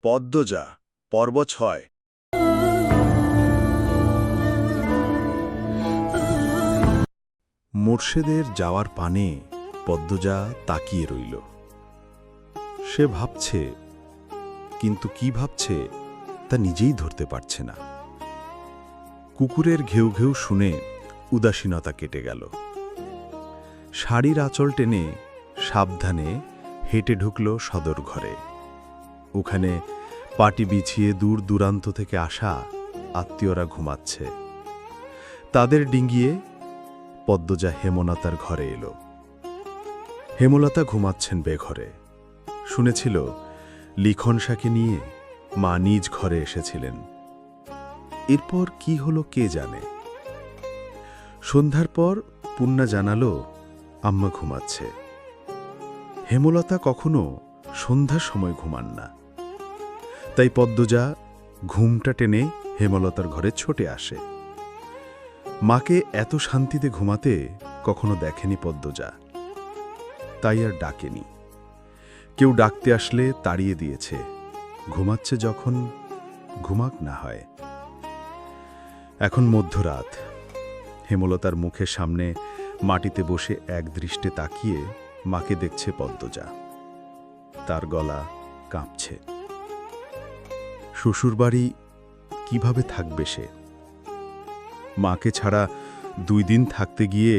পদ্মজা পর্ব ৬। মোর্শেদের যাওয়ার পানে পদ্মজা তাকিয়ে রইল। সে ভাবছে, কিন্তু কি ভাবছে তা নিজেই ধরতে পারছে না। কুকুরের ঘেউ ঘেউ শুনে উদাসীনতা কেটে গেল। শাড়ির আঁচল টেনে সাবধানে হেঁটে ঢুকল সদর ঘরে। ওখানে পাটি বিছিয়ে দূর দূরান্ত থেকে আসা আত্মীয়রা ঘুমাচ্ছে। তাদের ডিঙ্গিয়ে পদ্মজা হেমলতার ঘরে এলো। হেমলতা ঘুমাচ্ছেন বেঘরে। শুনেছিল লিখনসাকে নিয়ে মা নিজ ঘরে এসেছিলেন। এরপর কি হলো কে জানে। সন্ধ্যার পর পুণ্যা জানালো আম্মা ঘুমাচ্ছে। হেমলতা কখনো সন্ধ্যার সময় ঘুমান না, তাই পদ্মজা ঘুমটা টেনে হেমলতার ঘরে ছুটে আসে। মাকে এত শান্তিতে ঘুমাতে কখনো দেখেনি পদ্মজা, তাই আর ডাকেনি। কেউ ডাকতে আসলে তাড়িয়ে দিয়েছে। ঘুমাচ্ছে যখন, ঘুমাক না হয়। এখন মধ্যরাত। হেমলতার মুখের সামনে মাটিতে বসে একদৃষ্টে তাকিয়ে মাকে দেখছে পদ্মজা। তার গলা কাঁপছে। শ্বশুরবাড়ি কিভাবে থাকবে সে? মাকে ছাড়া 2 দিন থাকতে গিয়ে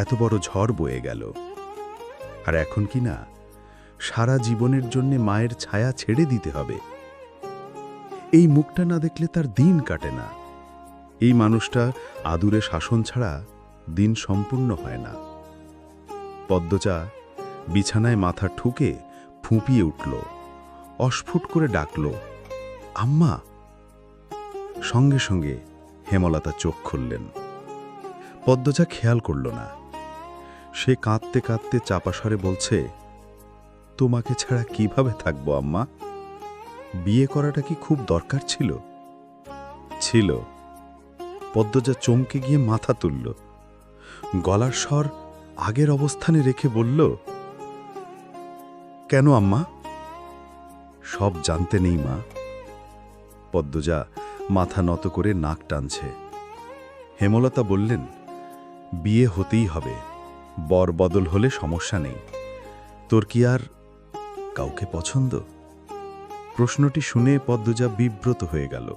এত বড় ঝড় বয়ে গেল, আর এখন কি না সারা জীবনের জন্য মায়ের ছায়া ছেড়ে দিতে হবে। এই মুখটা না দেখলে তার দিন কাটে না। এই মানুষটা আদুরে শাসন ছাড়া দিন সম্পূর্ণ হয় না। পদ্মজা বিছানায় মাথা ঠুকে ফুঁপিয়ে উঠল, অস্ফুট করে ডাকল, আম্মা। সঙ্গে সঙ্গে হেমলতা চোখ খুললেন। পদ্মজা খেয়াল করল না। সে কাঁদতে কাঁদতে চাপা স্বরে বলছে, তোমাকে ছাড়া কিভাবে থাকবো আম্মা? বিয়ে করাটা কি খুব দরকার ছিল? ছিল। পদ্মজা চমকে গিয়ে মাথা তুলল। গলার স্বর আগের অবস্থানে রেখে বলল, কেন আম্মা? সব জানতে নেই মা। পদ্মজা মাথা নত করে নাক টানছে। হেমলতা বললেন, বিয়ে হতেই হবে। বর বদল হলে সমস্যা নেই। তোর কি আর কাউকে পছন্দ? প্রশ্নটি শুনে পদ্মজা বিব্রত হয়ে গেল।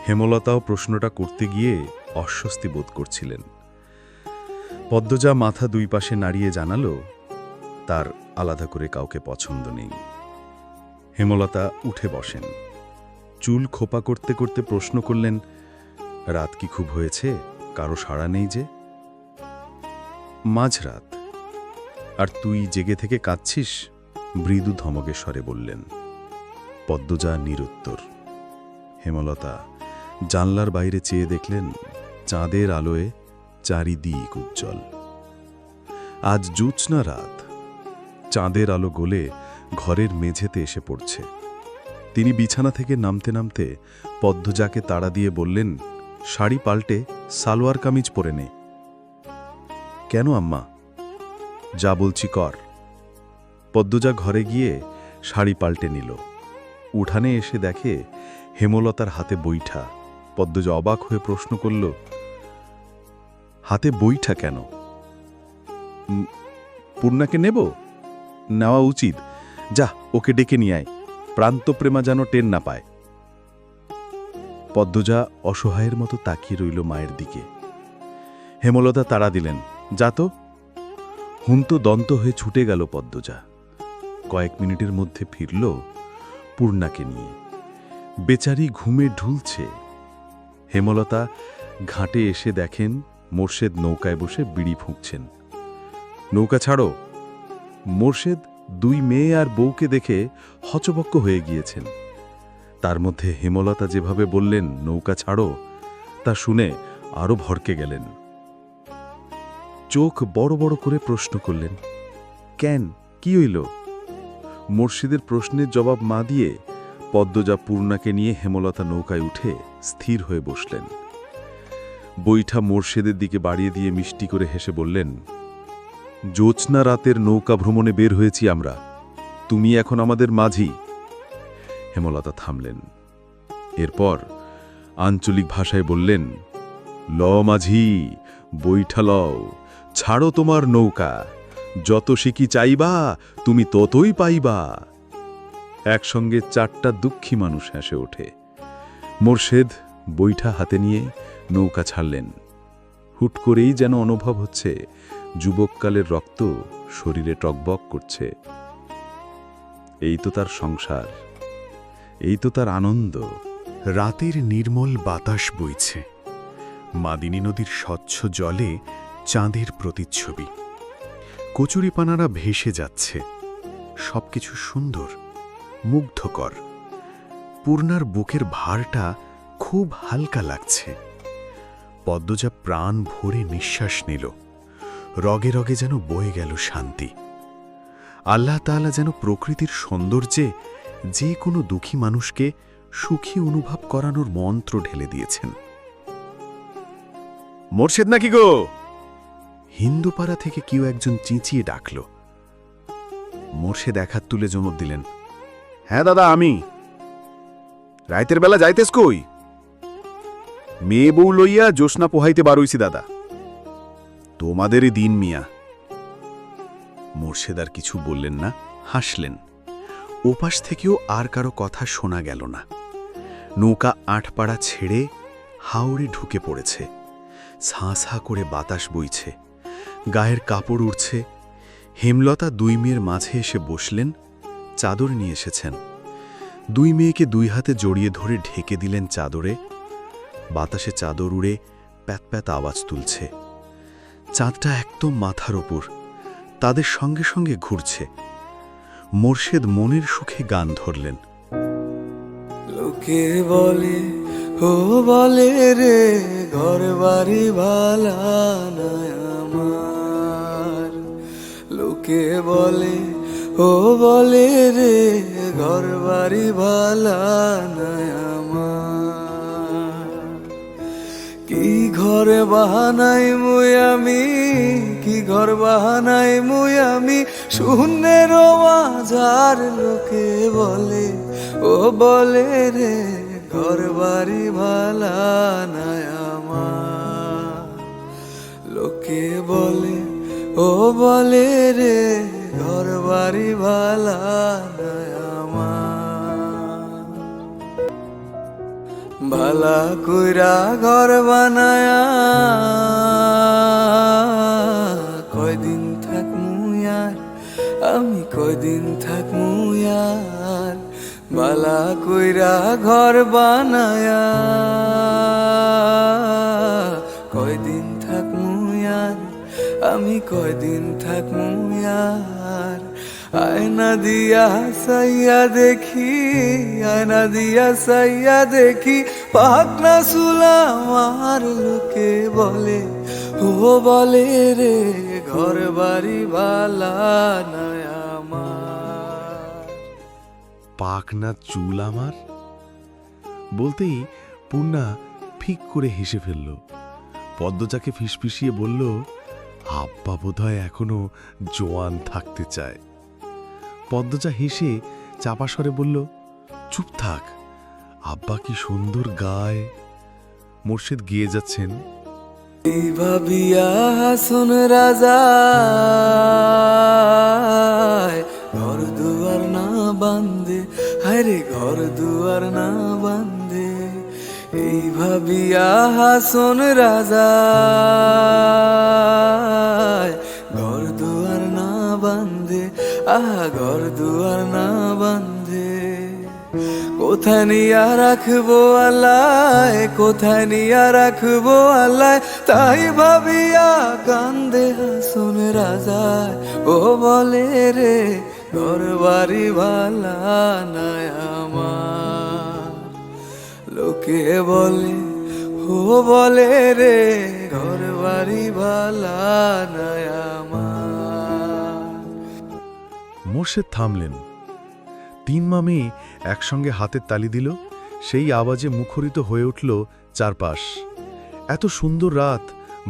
হেমলতাও প্রশ্নটা করতে গিয়ে অস্বস্তি বোধ করছিলেন। পদ্মজা মাথা 2 পাশে নাড়িয়ে জানালো, তার আলাদা করে কাউকে পছন্দ নেই। হেমলতা উঠে বসেন। চুল খোপা করতে করতে প্রশ্ন করলেন, রাত কি খুব হয়েছে? কারো সাড়া নেই যে? মাঝরাত। আর তুই জেগে থেকে কাঁদছিস? মৃদু ধমকে স্বরে বললেন। পদ্মজা নিরুত্তর। হেমলতা জানলার বাইরে চেয়ে দেখলেন চাঁদের আলোয় চারিদিক উজ্জ্বল। আজ জ্যোৎস্না রাত। চাঁদের আলো গলে ঘরের মেঝেতে এসে পড়ছে। তিনি বিছানা থেকে নামতে নামতে পদ্মজাকে তাড়া দিয়ে বললেন, শাড়ি পাল্টে সালোয়ার কামিজ পরে নে। কেন আম্মা? যা বলছি কর। পদ্মজা ঘরে গিয়ে শাড়ি পাল্টে নিল। উঠানে এসে দেখে হেমলতার হাতে বৈঠা। পদ্মজা অবাক হয়ে প্রশ্ন করল, হাতে বৈঠা কেন? পূর্ণাকে নেব? নেওয়া উচিত। যা, ওকে ডেকে নিয়ে আয়। প্রান্তপ্রেমা যেন টের না পায়। পদ্মজা অসহায়ের মতো তাকিয়ে রইল মায়ের দিকে। হেমলতা তাড়া দিলেন, যা তো। হুন্ত দন্ত হয়ে ছুটে গেল পদ্মজা। কয়েক মিনিটের মধ্যে ফিরল পূর্ণাকে নিয়ে। বেচারি ঘুমে ঢুলছে। হেমলতা ঘাটে এসে দেখেন মোর্শেদ নৌকায় বসে বিড়ি ফুঁকছেন। নৌকা ছাড়ো। মোর্শেদ 2 মেয়ে আর বউকে দেখে হতবক্ক হয়ে গিয়েছেন। তার মধ্যে হেমলতা যেভাবে বললেন নৌকা ছাড়ো, তা শুনে আরো ভড়কে গেলেন। চোখ বড় বড় করে প্রশ্ন করলেন, কেন, কি হইল? মোর্শেদের প্রশ্নের জবাব না দিয়ে পদ্মজা পূর্ণাকে নিয়ে হেমলতা নৌকায় উঠে স্থির হয়ে বসলেন। বৈঠা মোর্শেদের দিকে বাড়িয়ে দিয়ে মিষ্টি করে হেসে বললেন, জ্যোৎস্না রাতের নৌকা ভ্রমণে বের হয়েছি আমরা। তুমি এখন আমাদের মাঝি। হেমলতা থামলেন। এরপর আঞ্চলিক ভাষায় বললেন, ল মাঝি, বৈঠা লও, ছাড়ো তোমার নৌকা, যত শিকি চাইবা তুমি ততই পাইবা। একসঙ্গে 4টা দুঃখী মানুষ হেসে ওঠে। মোর্শেদ বৈঠা হাতে নিয়ে নৌকা ছাড়লেন। হুট করেই যেন অনুভব হচ্ছে যুবককালের রক্ত শরীরে টকবক করছে। এই তো তার সংসার, এই তো তার আনন্দ। রাতের নির্মল বাতাস বইছে, মাদিনী নদীর স্বচ্ছ জলে চাঁদের প্রতিচ্ছবি। কচুরিপানারা ভেসে যাচ্ছে, সবকিছু সুন্দর, মুগ্ধকর। পূর্ণার বুকের ভারটা খুব হালকা লাগছে। পদ্মজা প্রাণ ভরে নিঃশ্বাস নিল। রগে রগে যেন বয়ে গেল শান্তি। আল্লাহ তাআলা যেন প্রকৃতির সৌন্দর্যে যে কোনো দুঃখী মানুষকে সুখী অনুভব করানোর মন্ত্র ঢেলে দিয়েছেন। মোর্শেদ নাকি গো? হিন্দুপাড়া থেকে কেউ একজন চেঁচিয়ে ডাকল। মোর্শেদ এক হাত তুলে জবাব দিলেন, হ্যাঁ দাদা, আমি। রাইতের বেলা যাইতেস কই? মেয়ে বউ লইয়া জোসনা পোহাইতে বারইছি দাদা। তোমাদেরই দিন মিয়া। মোর্শেদ আর কিছু বললেন না, হাসলেন। ওপাশ থেকেও আর কারো কথা শোনা গেল না। নৌকা আটপাড়া ছেড়ে হাওড়ে ঢুকে পড়েছে। ছাঁ ছাঁ করে বাতাস বইছে, গায়ের কাপড় উড়ছে। হেমলতা 2 মেয়ের মাঝে এসে বসলেন, চাদর নিয়ে এসেছেন। 2 মেয়েকে 2 হাতে জড়িয়ে ধরে ঢেকে দিলেন চাদরে। বাতাসে চাদর উড়ে প্যাত প্যাত আওয়াজ তুলছে। চাঁদটা একদম মাথার ওপর, তাদের সঙ্গে সঙ্গে ঘুরছে। মোর্শেদ মনের সুখে গান ধরলেন। লোকে বলে, ও বলে রে, ঘর বাড়ি ভালা নয় আমার। লোকে বলে, ও বলে রে, ঘর বাড়ি ভালা নয় আমার। কি ঘর বাহানাই মুই আমি, কি ঘর বাহানাই মুই আমি, শূন্যের মাঝার। লোকে বলে, ও বলে রে, ঘর বাড়ি ভালা নয় আমার। লোকে বলে, ও বলে রে, ঘর বাড়ি ভালা নয় আমার। ভালা কইরা ঘর বানায়া কয়দিন থাকমু আর, আমি কয়দিন থাকমু আর। বালা কইরা ঘর বানায়া কয়দিন থাকমু আর, আমি কয়দিন থাকমু আর। আয়না দিয়া সাইয়া দেখি, আয়না দিয়া সাইয়া দেখি, পাকনা চুলা আমার। লোকে বলে, ও বলে রে, ঘর বাড়ি ভালা নয় আমার। পাকনা চুল আমার বলতেই পূর্ণা ফিক করে হেসে ফেলল। পদ্মজাকে ফিসফিসিয়ে বলল, আব্বা বোধহয় এখনো জোয়ান থাকতে চায়। পদ্মজা হেসে চাপা স্বরে বলল, চুপ থাক, আব্বা কি সুন্দর গায়। মোর্শেদ গিয়ে যাচ্ছেন, এই ভাবিয়া হাসন রাজা, ঘর দুয়ার না বান্ধে, হায়রে ঘর দুয়ার না বান্ধে। এই ভাবিয়া হাসন রাজা, ঘর দুয়ার না বান্ধে, আহা ঘর দুয়ার না বান্ধে। কোথায় নিয়া রাখবো আল্লাহ, কোথায় নিয়া রাখবো আল্লাহ, তাই ভাবিয়া কান্দে হাসন রাজা। ও বলে রে, ঘর বাড়ি ভালা নয় আমার। লোকে বলে, ও বলে রে, ঘর বাড়ি ভালা নয় আমার। মোর্শেদ থামলেন। 3 মামে একসঙ্গে হাতের তালি দিল। সেই আওয়াজে মুখরিত হয়ে উঠল চারপাশ। এত সুন্দর রাত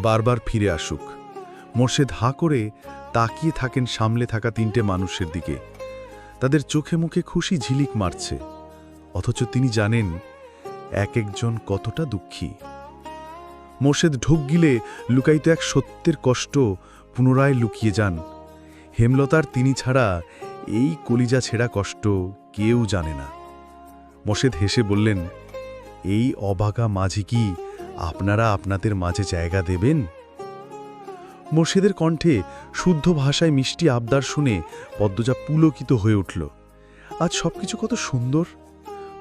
বারবার ফিরে আসুক। মোর্শেদ হাঁ করে তাকিয়ে থাকেন সামলে থাকা 3টে মানুষের দিকে। তাদের চোখে মুখে খুশি ঝিলিক মারছে। অথচ তিনি জানেন এক একজন কতটা দুঃখী। মোর্শেদ ঢোক গিলে লুকাইত এক সত্যের কষ্ট পুনরায় লুকিয়ে যান। হেমলতার তিনি ছাড়া এই কলিজা ছেঁড়া কষ্ট কেউ জানে না। মোর্শেদ হেসে বললেন, এই অবাগা মাঝি কি আপনারা আপনাদের মাঝে জায়গা দেবেন? মোর্শেদের কণ্ঠে শুদ্ধ ভাষায় মিষ্টি আবদার শুনে পদ্মজা পুলকিত হয়ে উঠল। আজ সবকিছু কত সুন্দর।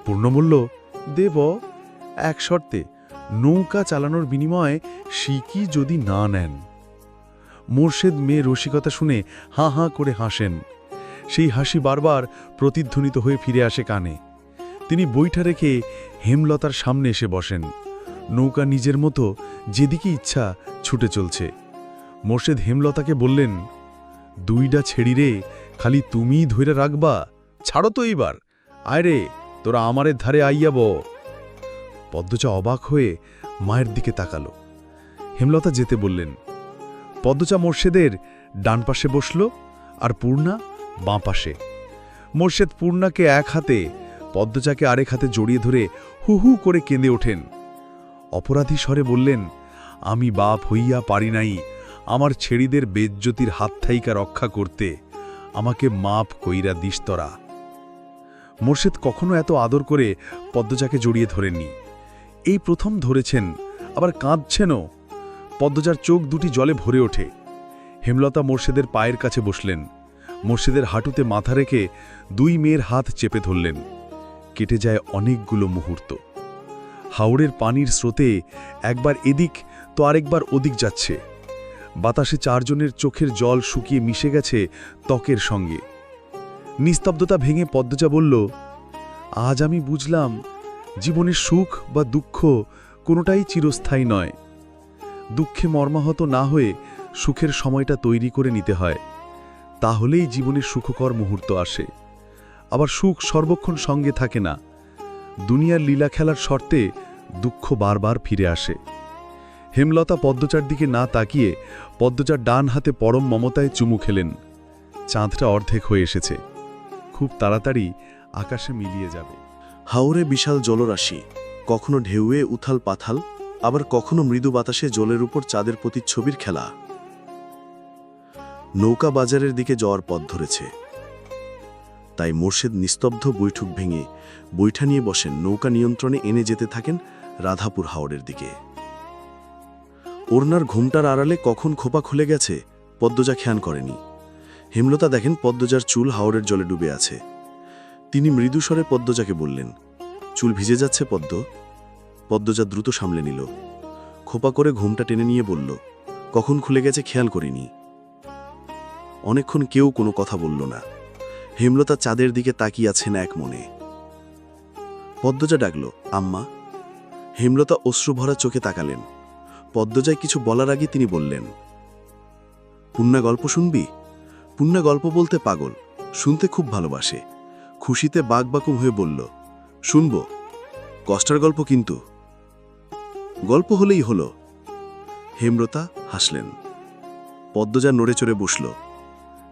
পূর্ণ বলল, দেব, এক শর্তে, নৌকা চালানোর বিনিময়ে শিকি যদি না নেন। মোর্শেদ মেয়ে রসিকতা শুনে হাঁ হাঁ করে হাসেন। সেই হাসি বারবার প্রতিধ্বনিত হয়ে ফিরে আসে কানে। তিনি বইটা রেখে হেমলতার সামনে এসে বসেন। নৌকা নিজের মতো যেদিকে ইচ্ছা ছুটে চলছে। মোর্শেদ হেমলতাকে বললেন, দুইটা ছেড়ি রে, খালি তুমিই ধইরা রাখবা, ছাড়ো তো এইবার, আয় রে, তোরা আমারের ধারে আইয়াব। পদ্মজা অবাক হয়ে মায়ের দিকে তাকালো। হেমলতা যেতে বললেন। পদ্মজা মোর্শেদের ডান পাশে বসল আর পূর্ণা বাঁ পাশে। মোর্শেদ পূর্ণাকে এক হাতে, পদ্মজাকে আরেক হাতে জড়িয়ে ধরে হু হু করে কেঁদে ওঠেন। অপরাধী স্বরে বললেন, আমি বাপ হইয়া পারি নাই আমার ছেড়িদের বেজ্জতির হাত থাইকা রক্ষা করতে, আমাকে মাপ কইরা দিস তোরা। মোর্শেদ কখনো এত আদর করে পদ্মজাকে জড়িয়ে ধরেননি। এই প্রথম ধরেছেন, আবার কাঁদছেনও। পদ্মজার চোখ দুটি জলে ভরে ওঠে। হেমলতা মোর্শেদের পায়ের কাছে বসলেন। মোর্শেদের হাঁটুতে মাথা রেখে দুই মেয়ের হাত চেপে ধরলেন। কেটে যায় অনেকগুলো মুহূর্ত। হাওড়ের পানির স্রোতে একবার এদিক তো আরেকবার ওদিক যাচ্ছে। বাতাসে চারজনের চোখের জল শুকিয়ে মিশে গেছে ত্বকের সঙ্গে। নিস্তব্ধতা ভেঙে পদ্মজা বলল, আজ আমি বুঝলাম জীবনের সুখ বা দুঃখ কোনোটাই চিরস্থায়ী নয়। দুঃখে মর্মাহত না হয়ে সুখের সময়টা তৈরি করে নিতে হয়, তাহলেই জীবনের সুখকর মুহূর্ত আসে। আবার সুখ সর্বক্ষণ সঙ্গে থাকে না। দুনিয়ার লীলা খেলার শর্তে দুঃখ বারবার ফিরে আসে। হেমলতা পদ্মজার দিকে না তাকিয়ে পদ্মজার ডান হাতে পরম মমতায় চুমু খেলেন। চাঁদটা অর্ধেক হয়ে এসেছে, খুব তাড়াতাড়ি আকাশে মিলিয়ে যাবে। হাওরে বিশাল জলরাশি, কখনো ঢেউয়ে উথাল পাথাল, আবার কখনো মৃদু বাতাসে জলের উপর চাঁদের প্রতিচ্ছবির খেলা। নৌকা বাজারের দিকে যাওয়ার পথ ধরেছে। তাই মোর্শেদ নিস্তব্ধ বৈঠক ভেঙে বৈঠা নিয়ে বসেন। নৌকা নিয়ন্ত্রণে এনে যেতে থাকেন রাধাপুর হাওড়ের দিকে। ওড়নার ঘুমটার আড়ালে কখন খোপা খুলে গেছে পদ্মজা খেয়াল করেনি। হেমলতা দেখেন পদ্মজার চুল হাওড়ের জলে ডুবে আছে। তিনি মৃদুস্বরে পদ্মজাকে বললেন, চুল ভিজে যাচ্ছে পদ্ম। পদ্মজা দ্রুত সামলে নিল। খোপা করে ঘুমটা টেনে নিয়ে বলল, কখন খুলে গেছে খেয়াল করিনি। অনেকক্ষণ কেউ কোনো কথা বলল না। হেমলতা চাঁদের দিকে তাকিয়ে আছেন এক মনে। পদ্মজা ডাকল, আম্মা। হেমলতা অশ্রুভরা চোখে তাকালেন। পদ্মজায় কিছু বলার আগে তিনি বললেন, পূর্ণা গল্প শুনবি? পূর্ণা গল্প বলতে পাগল, শুনতে খুব ভালোবাসে। খুশিতে বাকবাকুম হয়ে বলল, শুনব, কষ্টের গল্প কিন্তু। গল্প হলেই হলো। হেমলতা হাসলেন। পদ্মজা নড়ে চড়ে বসল।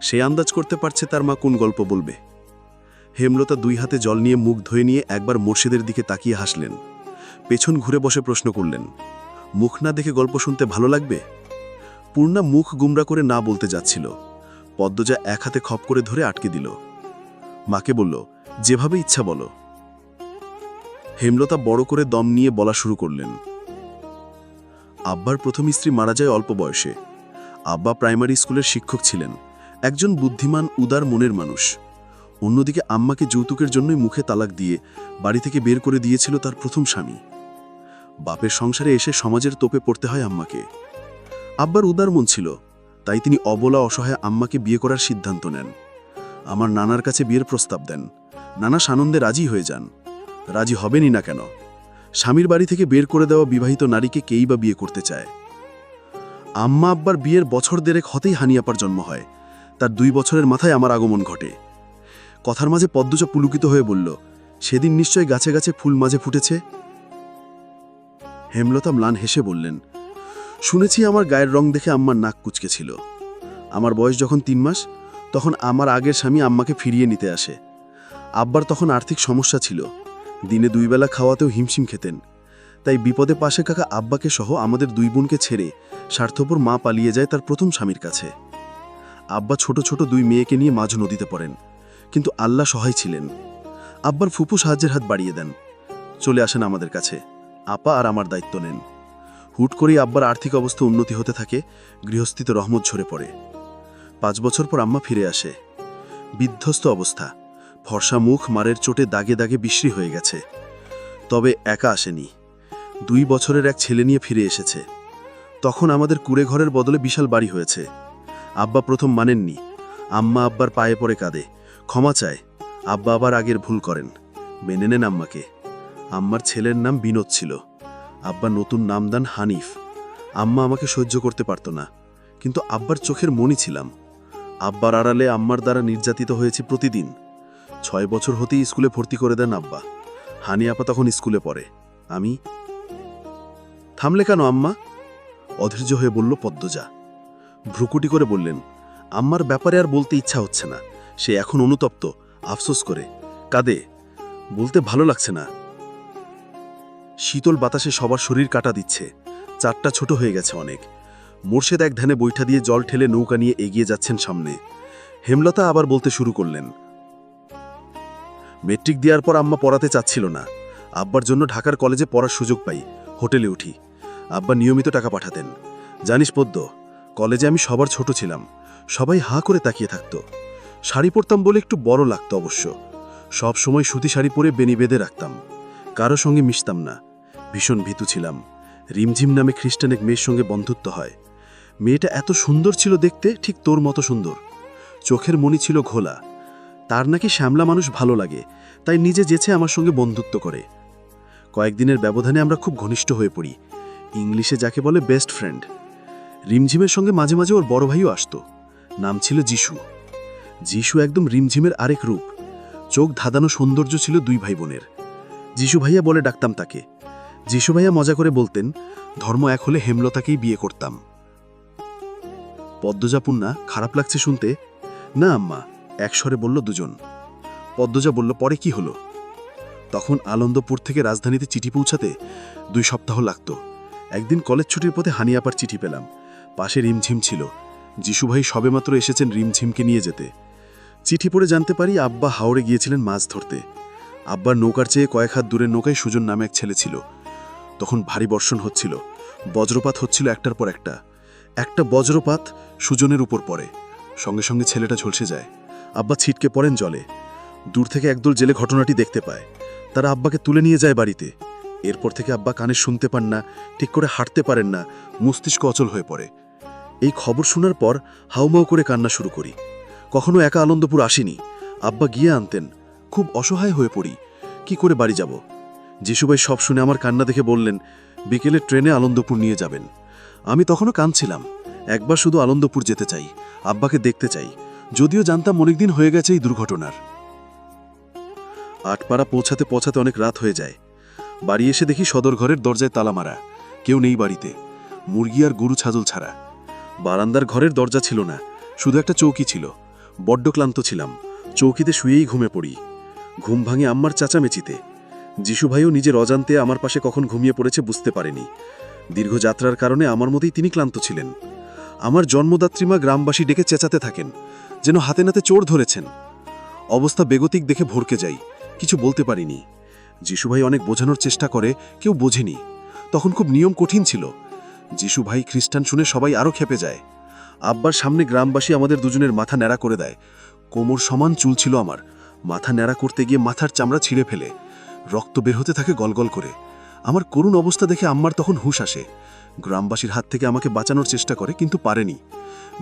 সে আন্দাজ করতে পারছে তার মা কোন গল্প বলবে। হেমলতা দুই হাতে জল নিয়ে মুখ ধুয়ে নিয়ে একবার মোর্শেদের দিকে তাকিয়ে হাসলেন। পেছন ঘুরে বসে প্রশ্ন করলেন, মুখ না দেখে গল্প শুনতে ভালো লাগবে? পূর্ণা মুখ গুমরা করে না বলতে যাচ্ছিল। পদ্মজা এক হাতে খপ করে ধরে আটকে দিল। মাকে বলল, যেভাবে ইচ্ছা বলো। হেমলতা বড় করে দম নিয়ে বলা শুরু করলেন। আব্বার প্রথম স্ত্রী মারা যায় অল্প বয়সে। আব্বা প্রাইমারি স্কুলের শিক্ষক ছিলেন, একজন বুদ্ধিমান উদার মনের মানুষ। অন্যদিকে আম্মাকে যৌতুকের জন্যই মুখে তালাক দিয়ে বাড়ি থেকে বের করে দিয়েছিল তার প্রথম স্বামী। বাপের সংসারে এসে সমাজের তোপে পড়তে হয় আম্মাকে। আব্বার উদার মন ছিল, তাই তিনি অবলা অসহায় আম্মাকে বিয়ে করার সিদ্ধান্ত নেন। আমার নানার কাছে বিয়ের প্রস্তাব দেন। নানা সানন্দে রাজি হয়ে যান। রাজি হবেনই না কেন? স্বামীর বাড়ি থেকে বের করে দেওয়া বিবাহিত নারীকে কেই বা বিয়ে করতে চায়। আম্মা আব্বার বিয়ের বছর দেড়েক হতেই হানিয়াপার জন্ম হয়। তার 2 বছরের মাথায় আমার আগমন ঘটে। কথার মাঝে পদ্মজা পুলকিত হয়ে বলল, সেদিন নিশ্চয় গাছে গাছে ফুল মাঝে ফুটেছে। হেমলতা ম্লান হেসে বললেন, শুনেছি আমার গায়ের রং দেখে আম্মার নাক কুচকে ছিল। আমার বয়স যখন 3 মাস, তখন আমার আগের স্বামী আম্মাকে ফিরিয়ে নিতে আসে। আব্বার তখন আর্থিক সমস্যা ছিল, দিনে 2 বেলা খাওয়াতেও হিমশিম খেতেন। তাই বিপদে পাশে কাকা আব্বাকে সহ আমাদের 2 বোনকে ছেড়ে স্বার্থপর মা পালিয়ে যায় তার প্রথম স্বামীর কাছে। আব্বা ছোট ছোট 2 মেয়েকে নিয়ে মাঝ নদীতে পড়েন, কিন্তু আল্লাহ সহায় ছিলেন। আব্বার ফুপু সাহায্যের হাত বাড়িয়ে দেন, চলে আসেন আমাদের কাছে, আপা আর আমার দায়িত্ব নেন। হুট করেই আব্বার আর্থিক অবস্থা উন্নতি হতে থাকে, গৃহস্থিতে রহমত ঝরে পড়ে। 5 বছর পর আম্মা ফিরে আসে, বিধ্বস্ত অবস্থা, ফর্সা মুখ মারের চোটে দাগে দাগে বিশ্রী হয়ে গেছে। তবে একা আসেনি, 2 বছরের এক ছেলে নিয়ে ফিরে এসেছে। তখন আমাদের কুড়ে ঘরের বদলে বিশাল বাড়ি হয়েছে। আব্বা প্রথম মানেননি, আম্মা আব্বার পায়ে পড়ে কাঁদে, ক্ষমা চায়। আব্বা আবার আগের ভুল করেন, মেনে নেন আম্মাকে। আম্মার ছেলের নাম বিনোদ ছিল, আব্বা নতুন নাম দেন হানিফ। আম্মা আমাকে সহ্য করতে পারত না, কিন্তু আব্বার চোখের মণি ছিলাম। আব্বার আড়ালে আম্মার দ্বারা নির্যাতিত হয়েছি প্রতিদিন। 6 বছর হতেই স্কুলে ভর্তি করে দেন আব্বা। হানি আপা তখন স্কুলে পড়ে। আমি থামলে কেন আম্মা? অধৈর্য হয়ে বলল পদ্মজা। ভ্রুকুটি করে বললেন, আম্মার ব্যাপারে আর বলতে ইচ্ছা হচ্ছে না। সে এখন অনুতপ্ত, আফসোস করে কাঁদে, বলতে ভালো লাগছে না। শীতল বাতাসে সবার শরীর কাটা দিচ্ছে, চারটা ছোট হয়ে গেছে অনেক। মোর্শেদ এক ধ্যানে বৈঠা দিয়ে জল ঠেলে নৌকা নিয়ে এগিয়ে যাচ্ছেন সামনে। হেমলতা আবার বলতে শুরু করলেন, মেট্রিক দেওয়ার পর আম্মা পড়াতে চাচ্ছিল না। আব্বার জন্য ঢাকার কলেজে পড়ার সুযোগ পাই, হোটেলে উঠি। আব্বা নিয়মিত টাকা পাঠাতেন। জানিস পদ্ম, কলেজে আমি সবার ছোট ছিলাম, সবাই হাঁ করে তাকিয়ে থাকত। শাড়ি পরতাম বলে একটু বড় লাগতো অবশ্য। সব সময় সুতি শাড়ি পরে বেনি বেঁধে রাখতাম, কারো সঙ্গে মিশতাম না। ভীষণ ভীতু ছিলাম। রিমঝিম নামে খ্রিস্টান এক মেয়ের সঙ্গে বন্ধুত্ব হয়। মেয়েটা এত সুন্দর ছিল দেখতে, ঠিক তোর মতো সুন্দর। চোখের মণি ছিল ঘোলা। তার নাকি শ্যামলা মানুষ ভালো লাগে, তাই নিজে যেছে আমার সঙ্গে বন্ধুত্ব করে। কয়েকদিনের ব্যবধানে আমরা খুব ঘনিষ্ঠ হয়ে পড়ি, ইংলিশে যাকে বলে বেস্ট ফ্রেন্ড। রিমঝিমের সঙ্গে মাঝে মাঝে ওর বড় ভাইও আসতো, নাম ছিল যিশু। যিশু একদম রিমঝিমের আরেক রূপ। চোখ ধাঁধানো সৌন্দর্য ছিল 2 ভাই বোনের। যিশু ভাইয়া বলে ডাকতাম তাকে। যিশু ভাইয়া মজা করে বলতেন, ধর্ম এক হলে হেমলতাকেই বিয়ে করতাম। পদ্মজা পুন্না, খারাপ লাগছে শুনতে? না আম্মা, একস্বরে বলল দুজন। পদ্মজা বলল, পরে কি হলো? তখন আনন্দপুর থেকে রাজধানীতে চিঠি পৌঁছাতে 2 সপ্তাহ লাগত। একদিন কলেজ ছুটির পথে হানিয়াপার চিঠি পেলাম। পাশে রিমঝিম ছিল। যিশু ভাই সবেমাত্র এসেছেন রিমঝিমকে নিয়ে যেতে। চিঠি পড়ে জানতে পারি আব্বা হাওড়ে গিয়েছিলেন মাছ ধরতে। আব্বার নৌকার চেয়ে কয়েক হাত দূরের নৌকায় সুজন নামে এক ছেলে ছিল। তখন ভারী বর্ষণ হচ্ছিল, বজ্রপাত হচ্ছিল একটার পর একটা। একটা বজ্রপাত সুজনের উপর পড়ে, সঙ্গে সঙ্গে ছেলেটা ঝলসে যায়। আব্বা ছিটকে পড়েন জলে। দূর থেকে একদল জেলে ঘটনাটি দেখতে পায়। তারা আব্বাকে তুলে নিয়ে যায় বাড়িতে। এরপর থেকে আব্বা কানে শুনতে পান না, ঠিক করে হাঁটতে পারেন না, মস্তিষ্ক অচল হয়ে পড়ে। এই খবর শোনার পর হাউমাউ করে কান্না শুরু করি। কখনো একা আনন্দপুর আসিনি, আব্বা গিয়ে আনতেন। খুব অসহায় হয়ে পড়ি, কি করে বাড়ি যাব? যিশুভাই সব শুনে আমার কান্না দেখে বললেন, বিকেলে ট্রেনে আনন্দপুর নিয়ে যাবেন। আমি তখনও কাঁদছিলাম। একবার শুধু আনন্দপুর যেতে চাই, আব্বাকে দেখতে চাই, যদিও জানতাম অনেকদিন হয়ে গেছে এই দুর্ঘটনার। আটপাড়া পৌঁছাতে পৌঁছাতে অনেক রাত হয়ে যায়। বাড়ি এসে দেখি সদর ঘরের দরজায় তালা মারা, কেউ নেই বাড়িতে, মুরগি আর গরু ছাগল ছাড়া। বারান্দার ঘরের দরজা ছিল না, শুধু একটা চৌকি ছিল। বড্ড ক্লান্ত ছিলাম, চৌকিতে শুয়েই ঘুমে পড়ি। ঘুম ভাঙে আম্মার চেঁচামেচিতে। যিশু ভাইও নিজের অজান্তে আমার পাশে কখন ঘুমিয়ে পড়েছে বুঝতে পারেনি। দীর্ঘ যাত্রার কারণে আমার মতেই তিনি ক্লান্ত ছিলেন। আমার জন্মদাত্রী মা গ্রামবাসী ডেকে চেঁচাতে থাকেন, যেন হাতে নাতে চোর ধরেছেন। অবস্থা বেগতিক দেখে ভরকে যাই, কিছু বলতে পারিনি। যিশু ভাই অনেক বোঝানোর চেষ্টা করে, কেউ বোঝেনি। তখন খুব নিয়ম কঠিন ছিল। যিশু ভাই খ্রিস্টান শুনে সবাই আরও খেপে যায়। আব্বার সামনে গ্রামবাসী আমাদের দুজনের মাথা ন্যাড়া করে দেয়। কোমর সমান চুল ছিল আমার, মাথা ন্যাড়া করতে গিয়ে মাথার চামড়া ছিঁড়ে ফেলে রক্ত বের হতে থাকে গলগল করে। আমার করুণ অবস্থা দেখে আম্মার তখন হুঁশ আসে। গ্রামবাসীর হাত থেকে আমাকে বাঁচানোর চেষ্টা করে, কিন্তু পারেনি।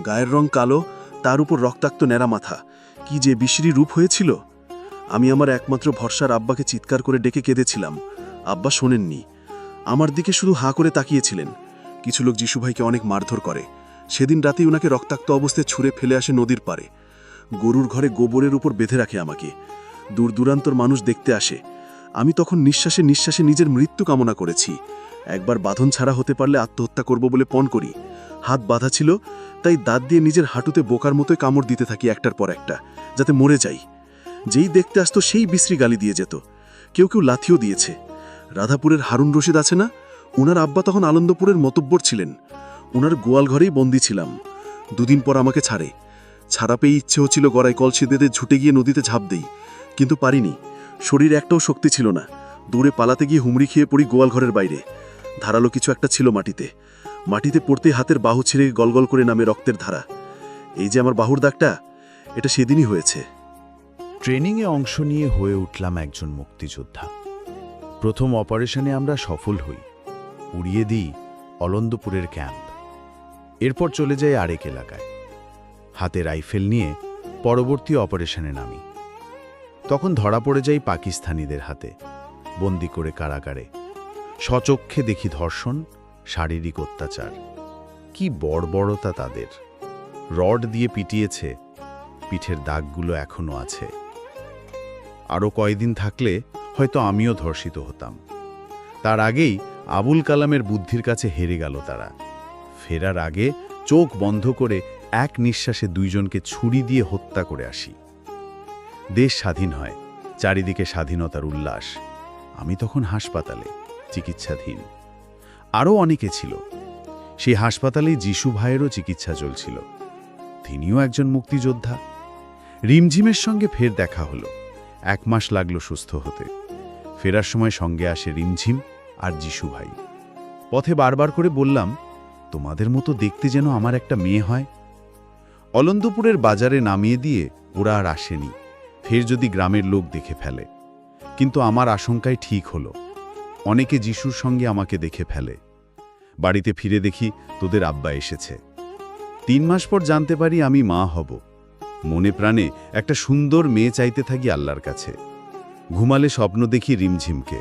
গায়ের রং কালো, তার উপর রক্তাক্ত ন্যাড়া মাথা, কি যে বিশ্রী রূপ হয়েছিল। আমি আমার একমাত্র ভরসার আব্বাকে চিৎকার করে ডেকে কেঁদেছিলাম। আব্বা শোনেননি, আমার দিকে শুধু হাঁ করে তাকিয়েছিলেন। কিছু লোক যিশু ভাইকে অনেক মারধর করে। সেদিন রাতেই ওনাকে রক্তাক্ত অবস্থায় ছুঁড়ে ফেলে আসে নদীর পাড়ে। গরুর ঘরে গোবরের উপর বেঁধে রাখে আমাকে। দূর দূরান্তর মানুষ দেখতে আসে। আমি তখন নিঃশ্বাসে নিঃশ্বাসে নিজের মৃত্যু কামনা করেছি। একবার বাঁধন ছাড়া হতে পারলে আত্মহত্যা করব বলে পণ করি। হাত বাঁধা ছিল, তাই দাঁত দিয়ে নিজের হাঁটুতে বোকার মতোই কামড় দিতে থাকি একটার পর একটা, যাতে মরে যাই। যেই দেখতে আসতো সেই বিশ্রী গালি দিয়ে যেত। কেউ কেউ লাথিও দিয়েছে। রাধাপুরের হারুন রশিদ আছে না, ওনার আব্বা তখন আনন্দপুরের মতব্বর ছিলেন। ওনার গোয়াল ঘরেই বন্দি ছিলাম। 2 দিন পর আমাকে ছাড়ে। ছাড়া পেয়ে ইচ্ছে হচ্ছিল গড়ায় কলসি বেঁধে ছুটে গিয়ে নদীতে ঝাঁপ দেই, কিন্তু পারিনি। শরীর একটাও শক্তি ছিল না। দূরে পালাতে গিয়ে হুমড়ি খেয়ে পড়ি গোয়াল ঘরের বাইরে। ধারালো কিছু একটা ছিল মাটিতে। মাটিতে পড়তেই হাতের বাহু ছিঁড়ে গলগল করে নামে রক্তের ধারা। এই যে আমার বাহুর দাগটা, এটা সেদিনই হয়েছে। ট্রেনিংয়ে অংশ নিয়ে হয়ে উঠলাম একজন মুক্তিযোদ্ধা। প্রথম অপারেশনে আমরা সফল হই, উড়িয়ে দিই অলন্দপুরের ক্যাম্প। এরপর চলে যাই আরেক এলাকায়। হাতে রাইফেল নিয়ে পরবর্তী অপারেশনে নামি। তখন ধরা পড়ে যাই পাকিস্তানিদের হাতে, বন্দি করে কারাগারে। স্বচক্ষে দেখি ধর্ষণ, শারীরিক অত্যাচার। কি বর্বরতা তাদের! রড দিয়ে পিটিয়েছে, পিঠের দাগগুলো এখনো আছে। আরও কয়দিন থাকলে হয়তো আমিও ধর্ষিত হতাম। তার আগেই আবুল কালামের বুদ্ধির কাছে হেরে গেল তারা। ফেরার আগে চোখ বন্ধ করে এক নিঃশ্বাসে 2 জনকে ছুরি দিয়ে হত্যা করে আসি। দেশ স্বাধীন হয়, চারিদিকে স্বাধীনতার উল্লাস। আমি তখন হাসপাতালে চিকিৎসাধীন। আরও অনেকে ছিল। সেই হাসপাতালেই যিশু ভাইয়েরও চিকিৎসা চলছিল। তিনিও একজন মুক্তিযোদ্ধা। রিমঝিমের সঙ্গে ফের দেখা হলো। 1 মাস লাগলো সুস্থ হতে। ফেরার সময় সঙ্গে আসে রিমঝিম আর যিশু ভাই। পথে বারবার করে বললাম, তোমাদের মতো দেখতে যেন আমার একটা মেয়ে হয়। অলন্দপুরের বাজারে নামিয়ে দিয়ে ওরা আর আসেনি, ফের যদি গ্রামের লোক দেখে ফেলে। কিন্তু আমার আশঙ্কায় ঠিক হলো। অনেকে যিশুর সঙ্গে আমাকে দেখে ফেলে। বাড়িতে ফিরে দেখি তোদের আব্বা এসেছে। 3 মাস পর জানতে পারি আমি মা হব। মনে প্রাণে একটা সুন্দর মেয়ে চাইতে থাকি আল্লাহর কাছে। ঘুমালে স্বপ্ন দেখি রিমঝিমকে।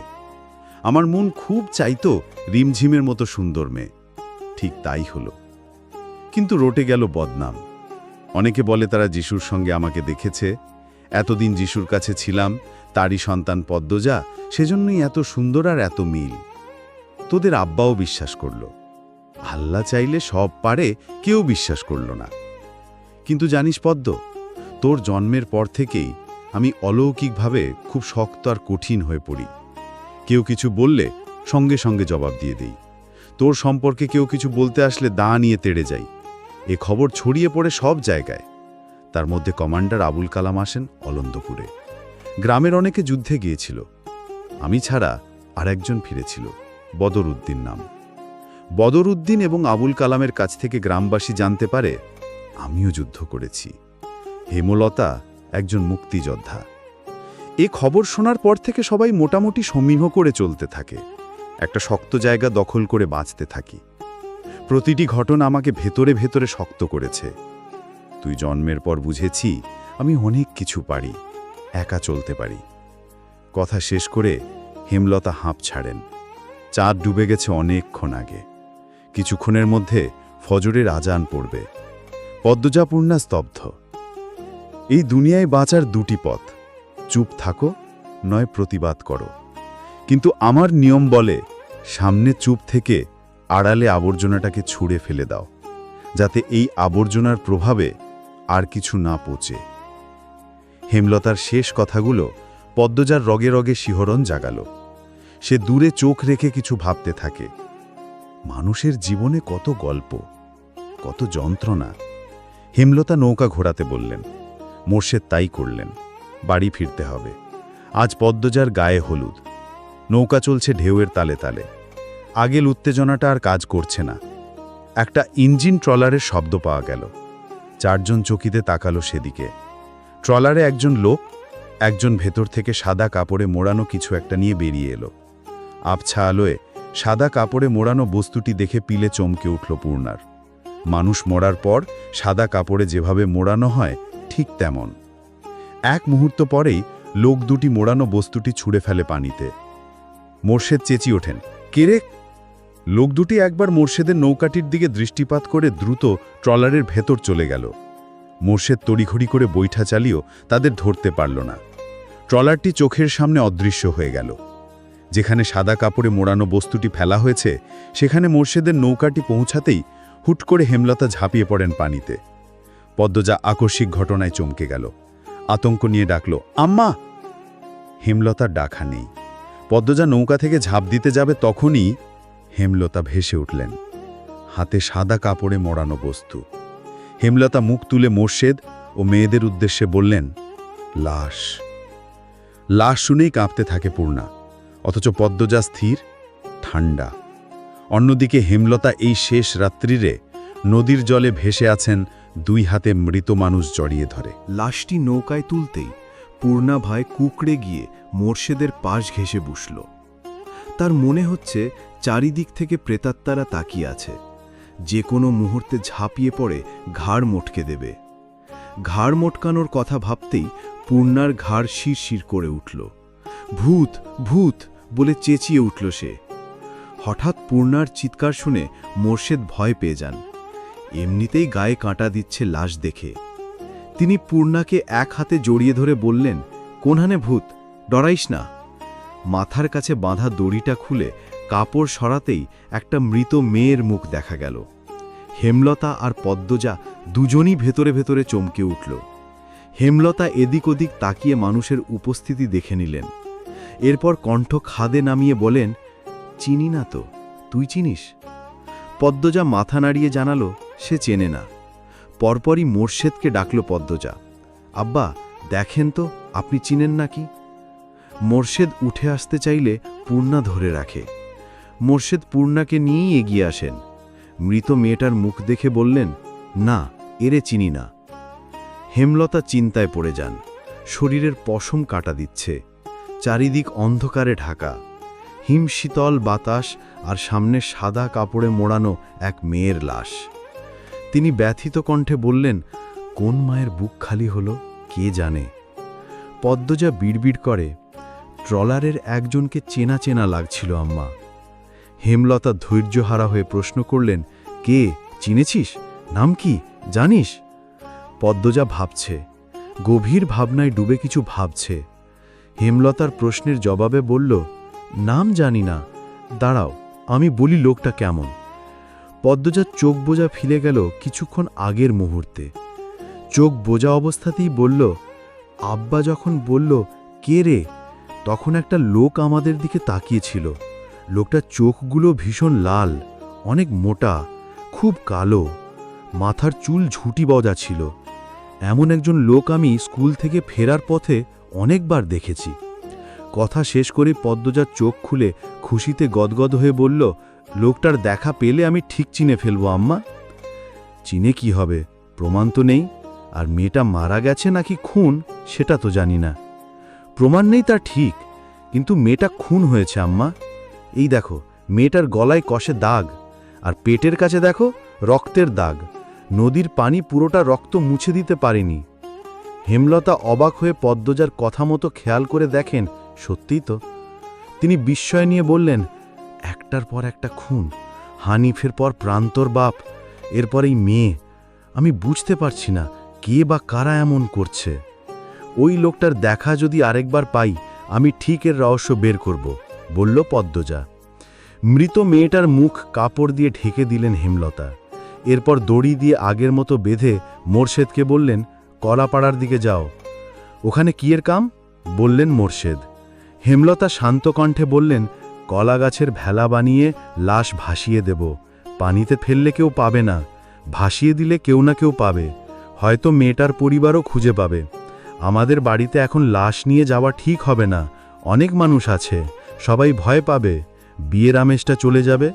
আমার মন খুব চাইতো রিমঝিমের মতো সুন্দর মেয়ে। ঠিক তাই হলো। কিন্তু রটে গেল বদনাম। অনেকে বলে তারা যিশুর সঙ্গে আমাকে দেখেছে। এতদিন যিশুর কাছে ছিলাম, তারই সন্তান পদ্মজা, সেজন্যই এত সুন্দর আর এত মিল। তোদের আব্বাও বিশ্বাস করল। আল্লাহ চাইলে সব পারে, কেউ বিশ্বাস করল না। কিন্তু জানিস পদ্ম, তোর জন্মের পর থেকেই আমি অলৌকিকভাবে খুব শক্ত আর কঠিন হয়ে পড়ি। কেউ কিছু বললে সঙ্গে সঙ্গে জবাব দিয়ে দেই। তোর সম্পর্কে কেউ কিছু বলতে আসলে দা নিয়ে তেড়ে যাই। এ খবর ছড়িয়ে পড়ে সব জায়গায়। তার মধ্যে কমান্ডার আবুল কালাম আসেন অলন্দপুরে। গ্রামের অনেকে যুদ্ধে গিয়েছিল। আমি ছাড়া আর একজন ফিরেছিল, বদরউদ্দিন নাম। বদরউদ্দিন এবং আবুল কালামের কাছ থেকে গ্রামবাসী জানতে পারে আমিও যুদ্ধ করেছি। হেমলতা একজন মুক্তিযোদ্ধা। এ খবর শোনার পর থেকে সবাই মোটামুটি সমীহ করে চলতে থাকে। একটা শক্ত জায়গা দখল করে বাঁচতে থাকি। প্রতিটি ঘটনা আমাকে ভেতরে ভেতরে শক্ত করেছে। তুই জন্মের পর বুঝেছি আমি অনেক কিছু পারি, একা চলতে পারি। কথা শেষ করে হেমলতা হাঁপ ছাড়েন। চাঁদ ডুবে গেছে অনেকক্ষণ আগে। কিছুক্ষণের মধ্যে ফজরের আজান পড়বে। পদ্মজাপূর্ণা স্তব্ধ। এই দুনিয়ায় বাঁচার 2টি পথ, চুপ থাকো নয় প্রতিবাদ করো। কিন্তু আমার নিয়ম বলে সামনে চুপ থেকে আড়ালে আবর্জনাটাকে ছুঁড়ে ফেলে দাও, যাতে এই আবর্জনার প্রভাবে আর কিছু না পচে। হেমলতার শেষ কথাগুলো পদ্মজার রগে রগে শিহরণ জাগালো। সে দূরে চোখ রেখে কিছু ভাবতে থাকে। মানুষের জীবনে কত গল্প, কত যন্ত্রণা। হেমলতা নৌকা ঘোরাতে বললেন। মোর্শেদ তাই করলেন। বাড়ি ফিরতে হবে। আজ পদ্মজার গায়ে হলুদ। নৌকা চলছে ঢেউয়ের তালে তালে। আগের উত্তেজনাটা আর কাজ করছে না। একটা ইঞ্জিন ট্রলারের শব্দ পাওয়া গেল। 4 জন চকিতে তাকালো সেদিকে। ট্রলারে একজন লোক, একজন ভেতর থেকে সাদা কাপড়ে মোড়ানো কিছু একটা নিয়ে বেরিয়ে এলো। আবছা আলোয় সাদা কাপড়ে মোড়ানো বস্তুটি দেখে পিলে চমকে উঠল পূর্ণার। মানুষ মরার পর সাদা কাপড়ে যেভাবে মোড়ানো হয় ঠিক তেমন। এক মুহূর্ত পরেই লোক দুটি মোড়ানো বস্তুটি ছুঁড়ে ফেলে পানিতে। মোর্শেদ চেঁচিয়ে ওঠেন, কে রে? লোক দুটি একবার মোর্শেদের নৌকাটির দিকে দৃষ্টিপাত করে দ্রুত ট্রলারের ভেতর চলে গেল। মোর্শেদ তড়িঘড়ি করে বৈঠা চালিয়েও তাদের ধরতে পারল না। ট্রলারটি চোখের সামনে অদৃশ্য হয়ে গেল। যেখানে সাদা কাপড়ে মোড়ানো বস্তুটি ফেলা হয়েছে সেখানে মোর্শেদের নৌকাটি পৌঁছাতেই হুট করে হেমলতা ঝাঁপিয়ে পড়েন পানিতে। পদ্মজা আকস্মিক ঘটনায় চমকে গেল। আতঙ্ক নিয়ে ডাকল, আম্মা! হেমলতার ডাকা নেই। পদ্মজা নৌকা থেকে ঝাঁপ দিতে যাবে তখনই হেমলতা ভেসে উঠলেন, হাতে সাদা কাপড়ে মোড়ানো বস্তু। হেমলতা মুখ তুলে মোর্শেদ ও মেয়েদের উদ্দেশ্যে বললেন, লাশ। লাশ শুনেই কাঁপতে থাকে পূর্ণা, অথচ পদ্মজা স্থির, ঠান্ডা। অন্যদিকে হেমলতা এই শেষ রাত্রিরে নদীর জলে ভেসে আছেন, 2 হাতে মৃত মানুষ জড়িয়ে ধরে। লাশটি নৌকায় তুলতেই পূর্ণা ভয় কুকড়ে গিয়ে মোর্শেদের পাশ ঘেঁষে বসল। তার মনে হচ্ছে চারিদিক থেকে প্রেতাত্মারা তাকিয়ে আছে, যে কোনো মুহূর্তে ঝাঁপিয়ে পড়ে ঘাড় মটকে দেবে। ঘাড় মটকানোর কথা ভাবতেই পূর্ণার ঘাড় শিরশির করে উঠল। ভূত ভূত বলে চেঁচিয়ে উঠল সে। হঠাৎ পূর্ণার চিৎকার শুনে মোর্শেদ ভয় পেয়ে যান। এমনিতেই গায়ে কাঁটা দিচ্ছে লাশ দেখে। তিনি পূর্ণাকে এক হাতে জড়িয়ে ধরে বললেন, কোনহানে ভূত, ডরাইস না। মাথার কাছে বাঁধা দড়িটা খুলে কাপড় সরাতেই একটা মৃত মেয়ের মুখ দেখা গেল। হেমলতা আর পদ্মজা দুজনই ভেতরে ভেতরে চমকে উঠল। হেমলতা এদিক ওদিক তাকিয়ে মানুষের উপস্থিতি দেখে নিলেন। এরপর কণ্ঠ খাদে নামিয়ে বলেন, চিনি না তো, তুই চিনিস? পদ্মজা মাথা নাড়িয়ে জানালো সে চেনে না। পরপরই মোর্শেদকে ডাকল পদ্মজা, আব্বা দেখেন তো আপনি চিনেন নাকি? মোর্শেদ উঠে আসতে চাইলে পূর্ণা ধরে রাখে। মোর্শেদ পূর্ণাকে নিয়েই এগিয়ে আসেন। মৃত মেয়েটার মুখ দেখে বললেন, না, এরে চিনি না। হেমলতা চিন্তায় পড়ে যান। শরীরের পশম কাটা দিচ্ছে, চারিদিক অন্ধকারে ঢাকা, হিমশীতল বাতাস আর সামনে সাদা কাপড়ে মোড়ানো এক মেয়ের লাশ। তিনি ব্যথিত কণ্ঠে বললেন, কোন মায়ের বুক খালি হলো কে জানে। পদ্মজা বিড়বিড় করে, ট্রলারের একজনকে চেনা চেনা লাগছিল আম্মা। হেমলতা ধৈর্যহারা হয়ে প্রশ্ন করলেন, কে, চিনেছিস? নাম কি, জানিস? পদ্মজা ভাবছে, গভীর ভাবনায় ডুবে কিছু ভাবছে। হেমলতার প্রশ্নের জবাবে বলল, নাম জানি না, দাঁড়াও আমি বলি লোকটা কেমন। পদ্মজার চোখ বোঝা ফিরে গেল কিছুক্ষণ আগের মুহূর্তে। চোখ বোঝা অবস্থাতেই বলল, আব্বা যখন বলল কে রে, তখন একটা লোক আমাদের দিকে তাকিয়েছিল। লোকটার চোখগুলো ভীষণ লাল, অনেক মোটা, খুব কালো, মাথার চুল ঝুঁটি বজা ছিল। এমন একজন লোক আমি স্কুল থেকে ফেরার পথে অনেকবার দেখেছি। কথা শেষ করে পদ্মজার চোখ খুলে খুশিতে গদগদ হয়ে বলল, লোকটার দেখা পেলে আমি ঠিক চিনে ফেলব আম্মা। চিনে কি হবে, প্রমাণ তো নেই, আর মেয়েটা মারা গেছে নাকি খুন সেটা তো জানি না। প্রমাণ নেই তা ঠিক, কিন্তু মেয়েটা খুন হয়েছে আম্মা। এই দেখো মেয়েটার গলায় কষে দাগ, আর পেটের কাছে দেখো রক্তের দাগ। নদীর পানি পুরোটা রক্ত মুছে দিতে পারেনি। হেমলতা অবাক হয়ে পদ্মজার কথা মতো খেয়াল করে দেখেন, সত্যিই তো। তিনি বিস্ময় নিয়ে বললেন, একটার পর একটা খুন, হানিফের পর প্রান্তর বাপ, এরপর এই মেয়ে। আমি বুঝতে পারছি না কে বা কারা এমন করছে। ওই লোকটার দেখা যদি আরেকবার পাই আমি ঠিক এর রহস্য বের করব, বলল পদ্মজা। মৃত মেয়েটার মুখ কাপড় দিয়ে ঢেকে দিলেন হেমলতা। এরপর দড়ি দিয়ে আগের মতো বেঁধে মোর্শেদকে বললেন, কলাপাড়ার দিকে যাও। ওখানে কি এর কাম, বললেন মোর্শেদ। হেমলতা শান্ত কণ্ঠে বললেন, কলা গাছের ভেলা বানিয়ে লাশ ভাসিয়ে দেব। পানিতে ফেললে কেউ পাবে না, ভাসিয়ে দিলে কেউ না কেউ পাবে, হয়তো মেয়েটার পরিবারও খুঁজে পাবে। আমাদের বাড়িতে এখন লাশ নিয়ে যাওয়া ঠিক হবে না, অনেক মানুষ আছে, সবাই ভয় পাবে, বিয়ের আমেজটা চলে যাবে।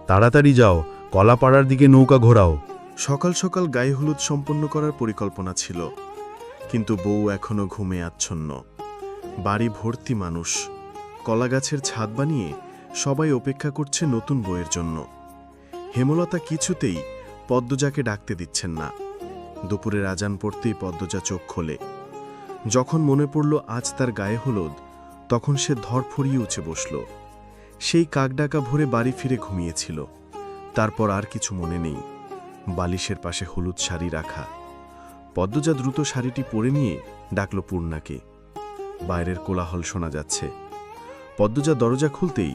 তাড়াতাড়ি যাও, কলাপাড়ার দিকে নৌকা ঘোরাও। সকাল সকাল গায়ে হলুদ সম্পন্ন করার পরিকল্পনা ছিল, কিন্তু বউ এখনো ঘুমে আচ্ছন্ন। বাড়ি ভর্তি মানুষ, কলাগাছের ছাদ বানিয়ে সবাই অপেক্ষা করছে নতুন বউয়ের জন্য। হেমলতা কিছুতেই পদ্মজাকে ডাকতে দিচ্ছেন না। দুপুরের আজান পড়তেই পদ্মজা চোখ খোলে। যখন মনে পড়ল আজ তার গায়ে হলুদ, তখন সে ধরফড়িয়ে উঠে বসল। সেই কাকডাকা ভরে বাড়ি ফিরে ঘুমিয়েছিল। তারপর আর কিছু মনে নেই। বালিশের পাশে হলুদ শাড়ি রাখা। পদ্মজা দ্রুত শাড়িটি পরে নিয়ে ডাকল পূর্ণাকে। বাইরের কোলাহল শোনা যাচ্ছে। পদ্মজা দরজা খুলতেই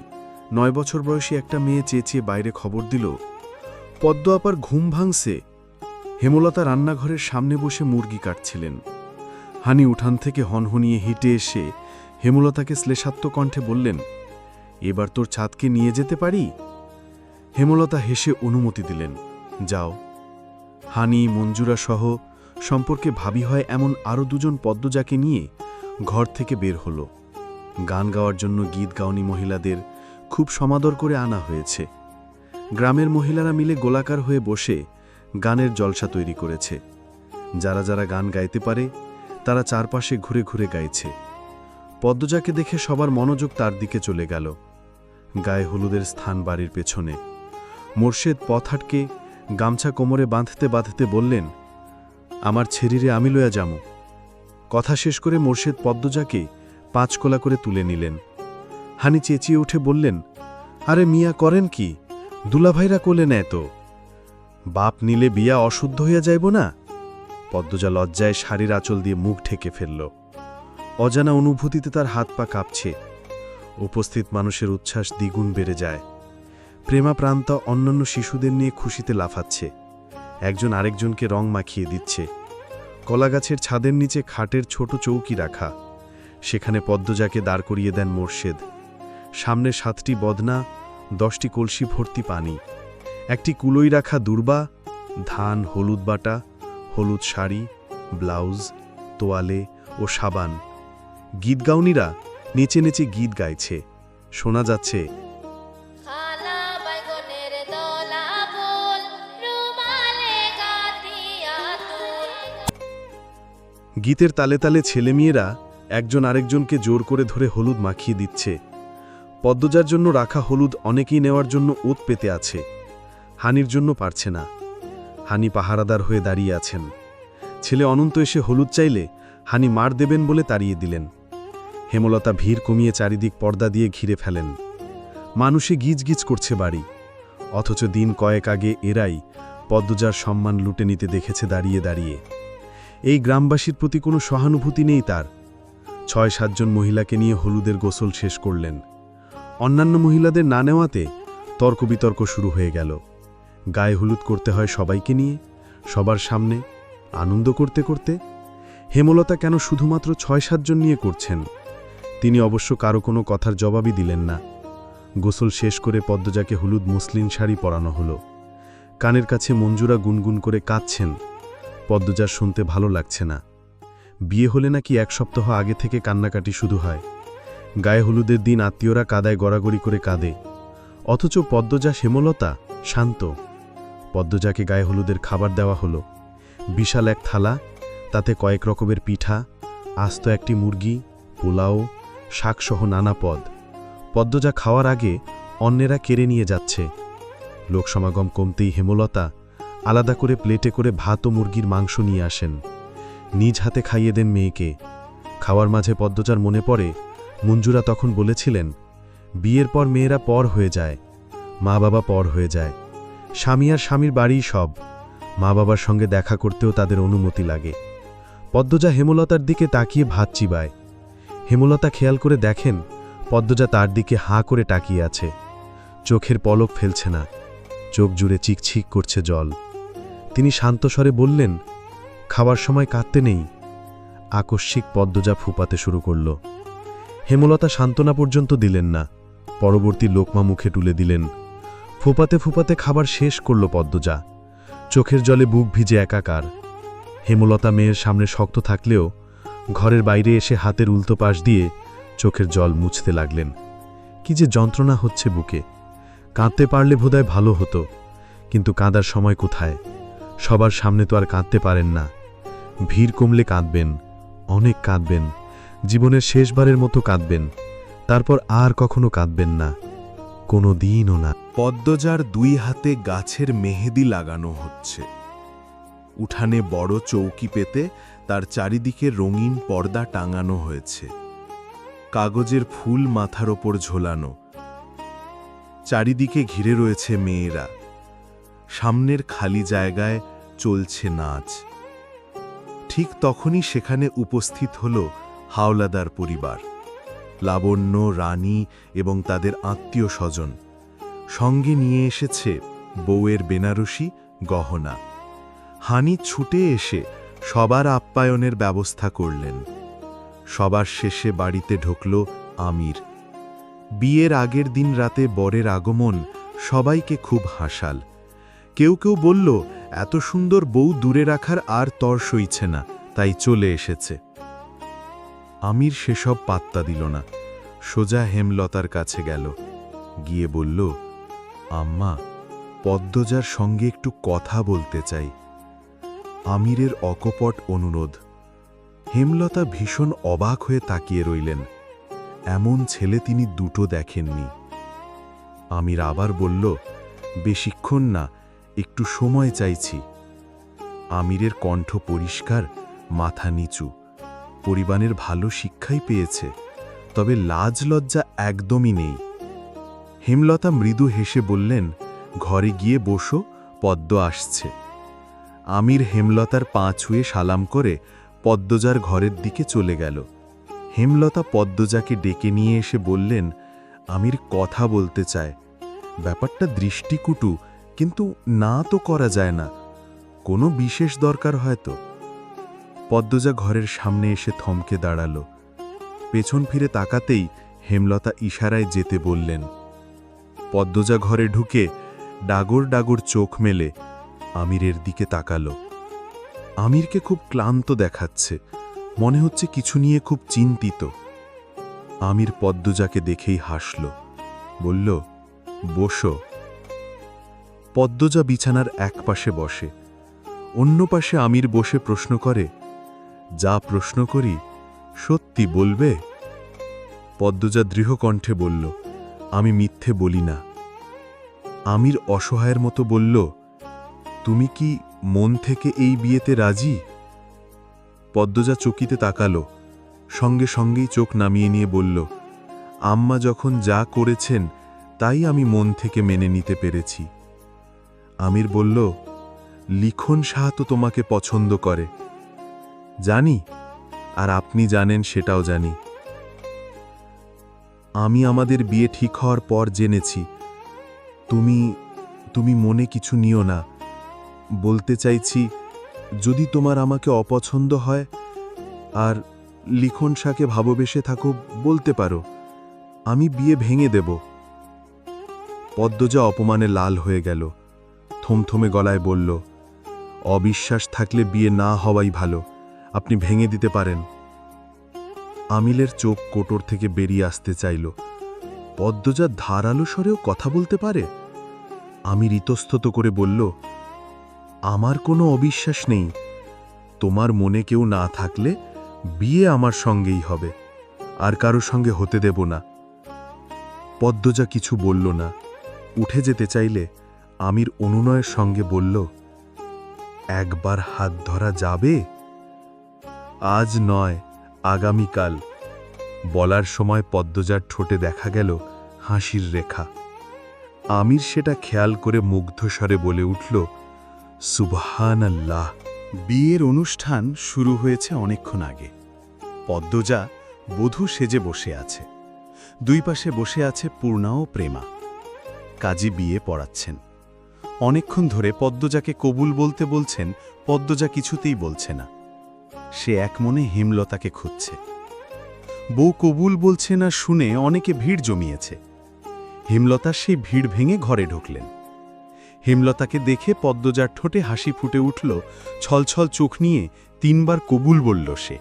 9 বছর বয়সী একটা মেয়ে চেঁচিয়ে বাইরে খবর দিল, পদ্ম আপার ঘুম ভাঙছে। হেমলতা রান্নাঘরের সামনে বসে মুরগি কাটছিলেন। হানি উঠান থেকে হনহনিয়ে হেঁটে এসে হেমলতাকে শ্লেষাত্মক কণ্ঠে বললেন, এবার তোর ছাদকে নিয়ে যেতে পারি? হেমলতা হেসে অনুমতি দিলেন, যাও। হানি, মঞ্জুরা সহ সম্পর্কে ভাবি হয় এমন আরও দুজন পদ্মজাকে নিয়ে ঘর থেকে বের হলো। গান গাওয়ার জন্য গীত গাওনি মহিলাদের খুব সমাদর করে আনা হয়েছে। গ্রামের মহিলারা মিলে গোলাকার হয়ে বসে গানের জলসা তৈরি করেছে। যারা যারা গান গাইতে পারে তারা চারপাশে ঘুরে ঘুরে গাইছে। পদ্মজাকে দেখে সবার মনোযোগ তার দিকে চলে গেল। গায়ে হলুদের স্থান বাড়ির পেছনে। মোর্শেদ পথ হাটকে গামছা কোমরে বাঁধতে বাঁধতে বললেন, আমার ছেড়িরে আমি লয়া যামু। কথা শেষ করে মোর্শেদ পদ্মজাকে 5 কোলা করে তুলে নিলেন। হানি চেঁচিয়ে উঠে বললেন, আরে মিয়া করেন কি? দুলাভাইরা কোলে নেয় তো। বাপ নিলে বিয়া অশুদ্ধ হইয়া যাইব না? পদ্মজা লজ্জায় শাড়ির আঁচল দিয়ে মুখ ঢেকে ফেলল। অজানা অনুভূতিতে তার হাত পা কাঁপছে। উপস্থিত মানুষের উচ্ছ্বাস দ্বিগুণ বেড়ে যায়। প্রেমাপ্রান্ত অন্যান্য শিশুদের নিয়ে খুশিতে লাফাচ্ছে। একজন আরেকজনকে রং মাখিয়ে দিচ্ছে। কলাগাছের ছাদের নিচে খাটের ছোট চৌকি রাখা। সেখানে পদ্মজাকে দাঁড় করিয়ে দেন মোর্শেদ। সামনে 7টি বদনা, 10টি কলসি ভর্তি পানি, একটি কুলোই রাখা দুর্বা, ধান, হলুদ বাটা, হলুদ শাড়ি, ব্লাউজ, তোয়ালে ও সাবান। গীতগাউনিরা নেচে নেচে গীত গাইছে। শোনা যাচ্ছে, গীতের তালে তালে ছেলেমেয়েরা একজন আরেকজনকে জোর করে ধরে হলুদ মাখিয়ে দিচ্ছে। পদ্মজার জন্য রাখা হলুদ অনেকেই নেওয়ার জন্য ওত পেতে আছে। হানির জন্য পারছে না। হানি পাহারাদার হয়ে দাঁড়িয়ে আছেন। ছেলে অনন্ত এসে হলুদ চাইলে হানি মার দেবেন বলে তাড়িয়ে দিলেন। হেমলতা ভিড় কমিয়ে চারিদিক পর্দা দিয়ে ঘিরে ফেলেন। মানুষে গিজগিজ করছে বাড়ি, অথচ দিন কয়েক আগে এরাই পদ্মজার সম্মান লুটে নিতে দেখেছে দাঁড়িয়ে দাঁড়িয়ে। এই গ্রামবাসীর প্রতি কোনো সহানুভূতি নেই তার। 6-7 জন মহিলাকে নিয়ে হলুদের গোসল শেষ করলেন। অন্যান্য মহিলাদের না নেওয়াতে তর্ক বিতর্ক শুরু হয়ে গেল। গায়ে হলুদ করতে হয় সবাইকে নিয়ে, সবার সামনে, আনন্দ করতে করতে। হেমলতা কেন শুধুমাত্র 6-7 জন নিয়ে করছেন? তিনি অবশ্য কারো কোনো কথার জবাবই দিলেন না। গোসল শেষ করে পদ্মজাকে হলুদ মসলিন শাড়ি পরানো হলো। কানের কাছে মঞ্জুরা গুনগুন করে কাঁদছেন। পদ্মজার শুনতে ভালো লাগছে না। বিয়ে হলে নাকি 1 সপ্তাহ আগে থেকে কান্নাকাটি শুরু হয়। গায়ে হলুদের দিন আত্মীয়রা কাদায় গড়াগড়ি করে কাঁদে, অথচ পদ্মজা হেমলতা শান্ত। পদ্মজাকে গায়ে হলুদের খাবার দেওয়া হলো। বিশাল এক থালা, তাতে কয়েক রকমের পিঠা, আস্ত একটি মুরগি, পোলাও, শাকসহ নানা পদ। পদ্মজা খাওয়ার আগে অন্যেরা কেড়ে নিয়ে যাচ্ছে। লোকসমাগম কমতেই হেমলতা আলাদা করে প্লেটে করে ভাত ও মুরগির মাংস নিয়ে আসেন। নিজ হাতে খাইয়ে দেন মেয়েকে। খাওয়ার মাঝে পদ্মজার মনে পড়ে মঞ্জুরা তখন বলেছিলেন, বিয়ের পর মেয়েরা পর হয়ে যায়, মা বাবা পর হয়ে যায়। স্বামী আর স্বামীর বাড়িই সব। মা বাবার সঙ্গে দেখা করতেও তাদের অনুমতি লাগে। পদ্মজা হেমলতার দিকে তাকিয়ে ভাত চিবায়। হেমলতা খেয়াল করে দেখেন পদ্মজা তার দিকে হাঁ করে তাকিয়ে আছে। চোখের পলক ফেলছে না, চোখ জুড়ে চিকচিক করছে জল। তিনি শান্ত স্বরে বললেন, খাবার সময় কাঁদতে নেই। আকস্মিক পদ্মজা ফুপাতে শুরু করল। হেমলতা সান্ত্বনা পর্যন্ত দিলেন না, পরবর্তী লোকমা মুখে তুলে দিলেন। ফুপাতে ফুপাতে খাবার শেষ করল পদ্মজা। চোখের জলে বুক ভিজে একাকার। হেমলতা মেয়ের সামনে শক্ত থাকলেও ঘরের বাইরে এসে হাতের উল্টো পাশ দিয়ে চোখের জল মুছতে লাগলেন। কি যে যন্ত্রণা হচ্ছে বুকে। কাঁদতে পারলে বোধহয় ভালো হতো, কিন্তু কাঁদার সময় কোথায়? সবার সামনে তো আর কাঁদতে পারেন না। ভিড় কমলে কাঁদবেন, অনেক কাঁদবেন, জীবনের শেষবারের মতো কাঁদবেন, তারপর আর কখনো কাঁদবেন না, কোনো দিনও না। পদ্মজার 2 হাতে গাছের মেহেদি লাগানো হচ্ছে। উঠানে বড় চৌকি পেতে তার চারিদিকে রঙিন পর্দা টাঙানো হয়েছে। কাগজের ফুল মাথার ওপর ঝোলানো। চারিদিকে ঘিরে রয়েছে মেয়েরা। সামনের খালি জায়গায় চলছে নাচ। ঠিক তখনই সেখানে উপস্থিত হল হাওলাদার পরিবার, লাবণ্য, রানী এবং তাদের আত্মীয় স্বজন। সঙ্গে নিয়ে এসেছে বউয়ের বেনারসি গহনা। হানি ছুটে এসে সবার আপ্যায়নের ব্যবস্থা করলেন। সবার শেষে বাড়িতে ঢুকল আমির। বিয়ের আগের দিন রাতে বরের আগমন সবাইকে খুব হাসাল। কেউ কেউ বলল এত সুন্দর বউ দূরে রাখার আর তর সইছে না, তাই চলে এসেছে। আমির সেসব পাত্তা দিল না, সোজা হেমলতার কাছে গেল, গিয়ে বলল, আম্মা, পদ্মজার সঙ্গে একটু কথা বলতে চাই। আমিরের অকপট অনুরোধ। হেমলতা ভীষণ অবাক হয়ে তাকিয়ে রইলেন। এমন ছেলে তিনি দুটো দেখেননি। আমির আবার বলল, বেশিক্ষণ না, একটু সময় চাইছি। আমিরের কণ্ঠ পরিষ্কার, মাথা নিচু। পরিবারের ভালো শিক্ষাই পেয়েছে, তবে লাজ লজ্জা একদমই নেই। হেমলতা মৃদু হেসে বললেন, ঘরে গিয়ে বসো, পদ্ম আসছে। আমির হেমলতার পা ছুঁয়ে সালাম করে পদ্মজার ঘরের দিকে চলে গেল। হেমলতা পদ্মজাকে ডেকে নিয়ে এসে বললেন, আমির কথা বলতে চায়। ব্যাপারটা দৃষ্টিকুটু, কিন্তু না তো করা যায় না। কোনো বিশেষ দরকার হয়তো। পদ্মজা ঘরের সামনে এসে থমকে দাঁড়াল। পেছন ফিরে তাকাতেই হেমলতা ইশারায় যেতে বললেন। পদ্মজা ঘরে ঢুকে ডাগর ডাগর চোখ মেলে আমিরের দিকে তাকালো। আমিরকে খুব ক্লান্ত দেখাচ্ছে, মনে হচ্ছে কিছু নিয়ে খুব চিন্তিত। আমির পদ্মজাকে দেখেই হাসল, বলল, বসো। পদ্মজা বিছানার এক পাশে বসে, অন্য পাশে আমির বসে প্রশ্ন করে, যা প্রশ্ন করি সত্যি বলবে? পদ্মজা দৃঢ় কণ্ঠে বলল, আমি মিথ্যে বলি না। আমির অসহায়ের মতো বলল, তুমি কি মন থেকে এই বিয়েতে রাজি? পদ্মজা চকিতে তাকালো, সঙ্গে সঙ্গেই চোখ নামিয়ে নিয়ে বলল, আম্মা যখন যা করেছেন তাই আমি মন থেকে মেনে নিতে পেরেছি। আমির বলল, লিখন শাহ তো তোমাকে পছন্দ করে। জানি, আর আপনি জানেন সেটাও জানি। আমি আমাদের বিয়ে ঠিক হওয়ার পর জেনেছি। তুমি মনে কিছু নিও না। বলতে চাইছি, যদি তোমার আমাকে অপছন্দ হয় আর লিখন শাহকে ভালোবেসে থাকো, বলতে পারো, আমি বিয়ে ভেঙে দেব। পদ্মজা অপমানে লাল হয়ে গেল, থমথমে গলায় বলল, অবিশ্বাস থাকলে বিয়ে না হওয়াই ভালো, আপনি ভেঙে দিতে পারেন। আমিলের চোখ কোটর থেকে বেরিয়ে আসতে চাইল। পদ্মজা ধারালো স্বরেও কথা বলতে পারে? আমির ইতস্তত করে বলল, আমার কোনো অবিশ্বাস নেই। তোমার মনে কেউ না থাকলে বিয়ে আমার সঙ্গেই হবে, আর কারো সঙ্গে হতে দেব না। পদ্মজা কিছু বলল না। উঠে যেতে চাইলে আমির অনুনয়ের সঙ্গে বলল, একবার হাত ধরা যাবে? আজ নয়, আগামীকাল। বলার সময় পদ্মজার ঠোঁটে দেখা গেল হাসির রেখা। আমির সেটা খেয়াল করে মুগ্ধ স্বরে বলে উঠল, সুবহানাল্লাহ। বিয়ের অনুষ্ঠান শুরু হয়েছে অনেকক্ষণ আগে। পদ্মজা বধূ সেজে বসে আছে। দুই পাশে বসে আছে পূর্ণা ও প্রেমা। কাজী বিয়ে পড়াচ্ছেন। অনেকক্ষণ ধরে পদ্মজাকে কবুল বলতে বলছেন, পদ্মজা কিছুতেই বলছে না। সে একমনে হেমলতাকে খুঁজছে। বউ কবুল বলছে না শুনে অনেকে ভিড় জমিয়েছে। হেমলতা সেই ভিড় ভেঙে ঘরে ঢুকলেন। হেমলতাকে দেখে পদ্মজার ঠোঁটে হাসি ফুটে উঠল। ছলছল চোখ নিয়ে 3 বার কবুল বলল সে।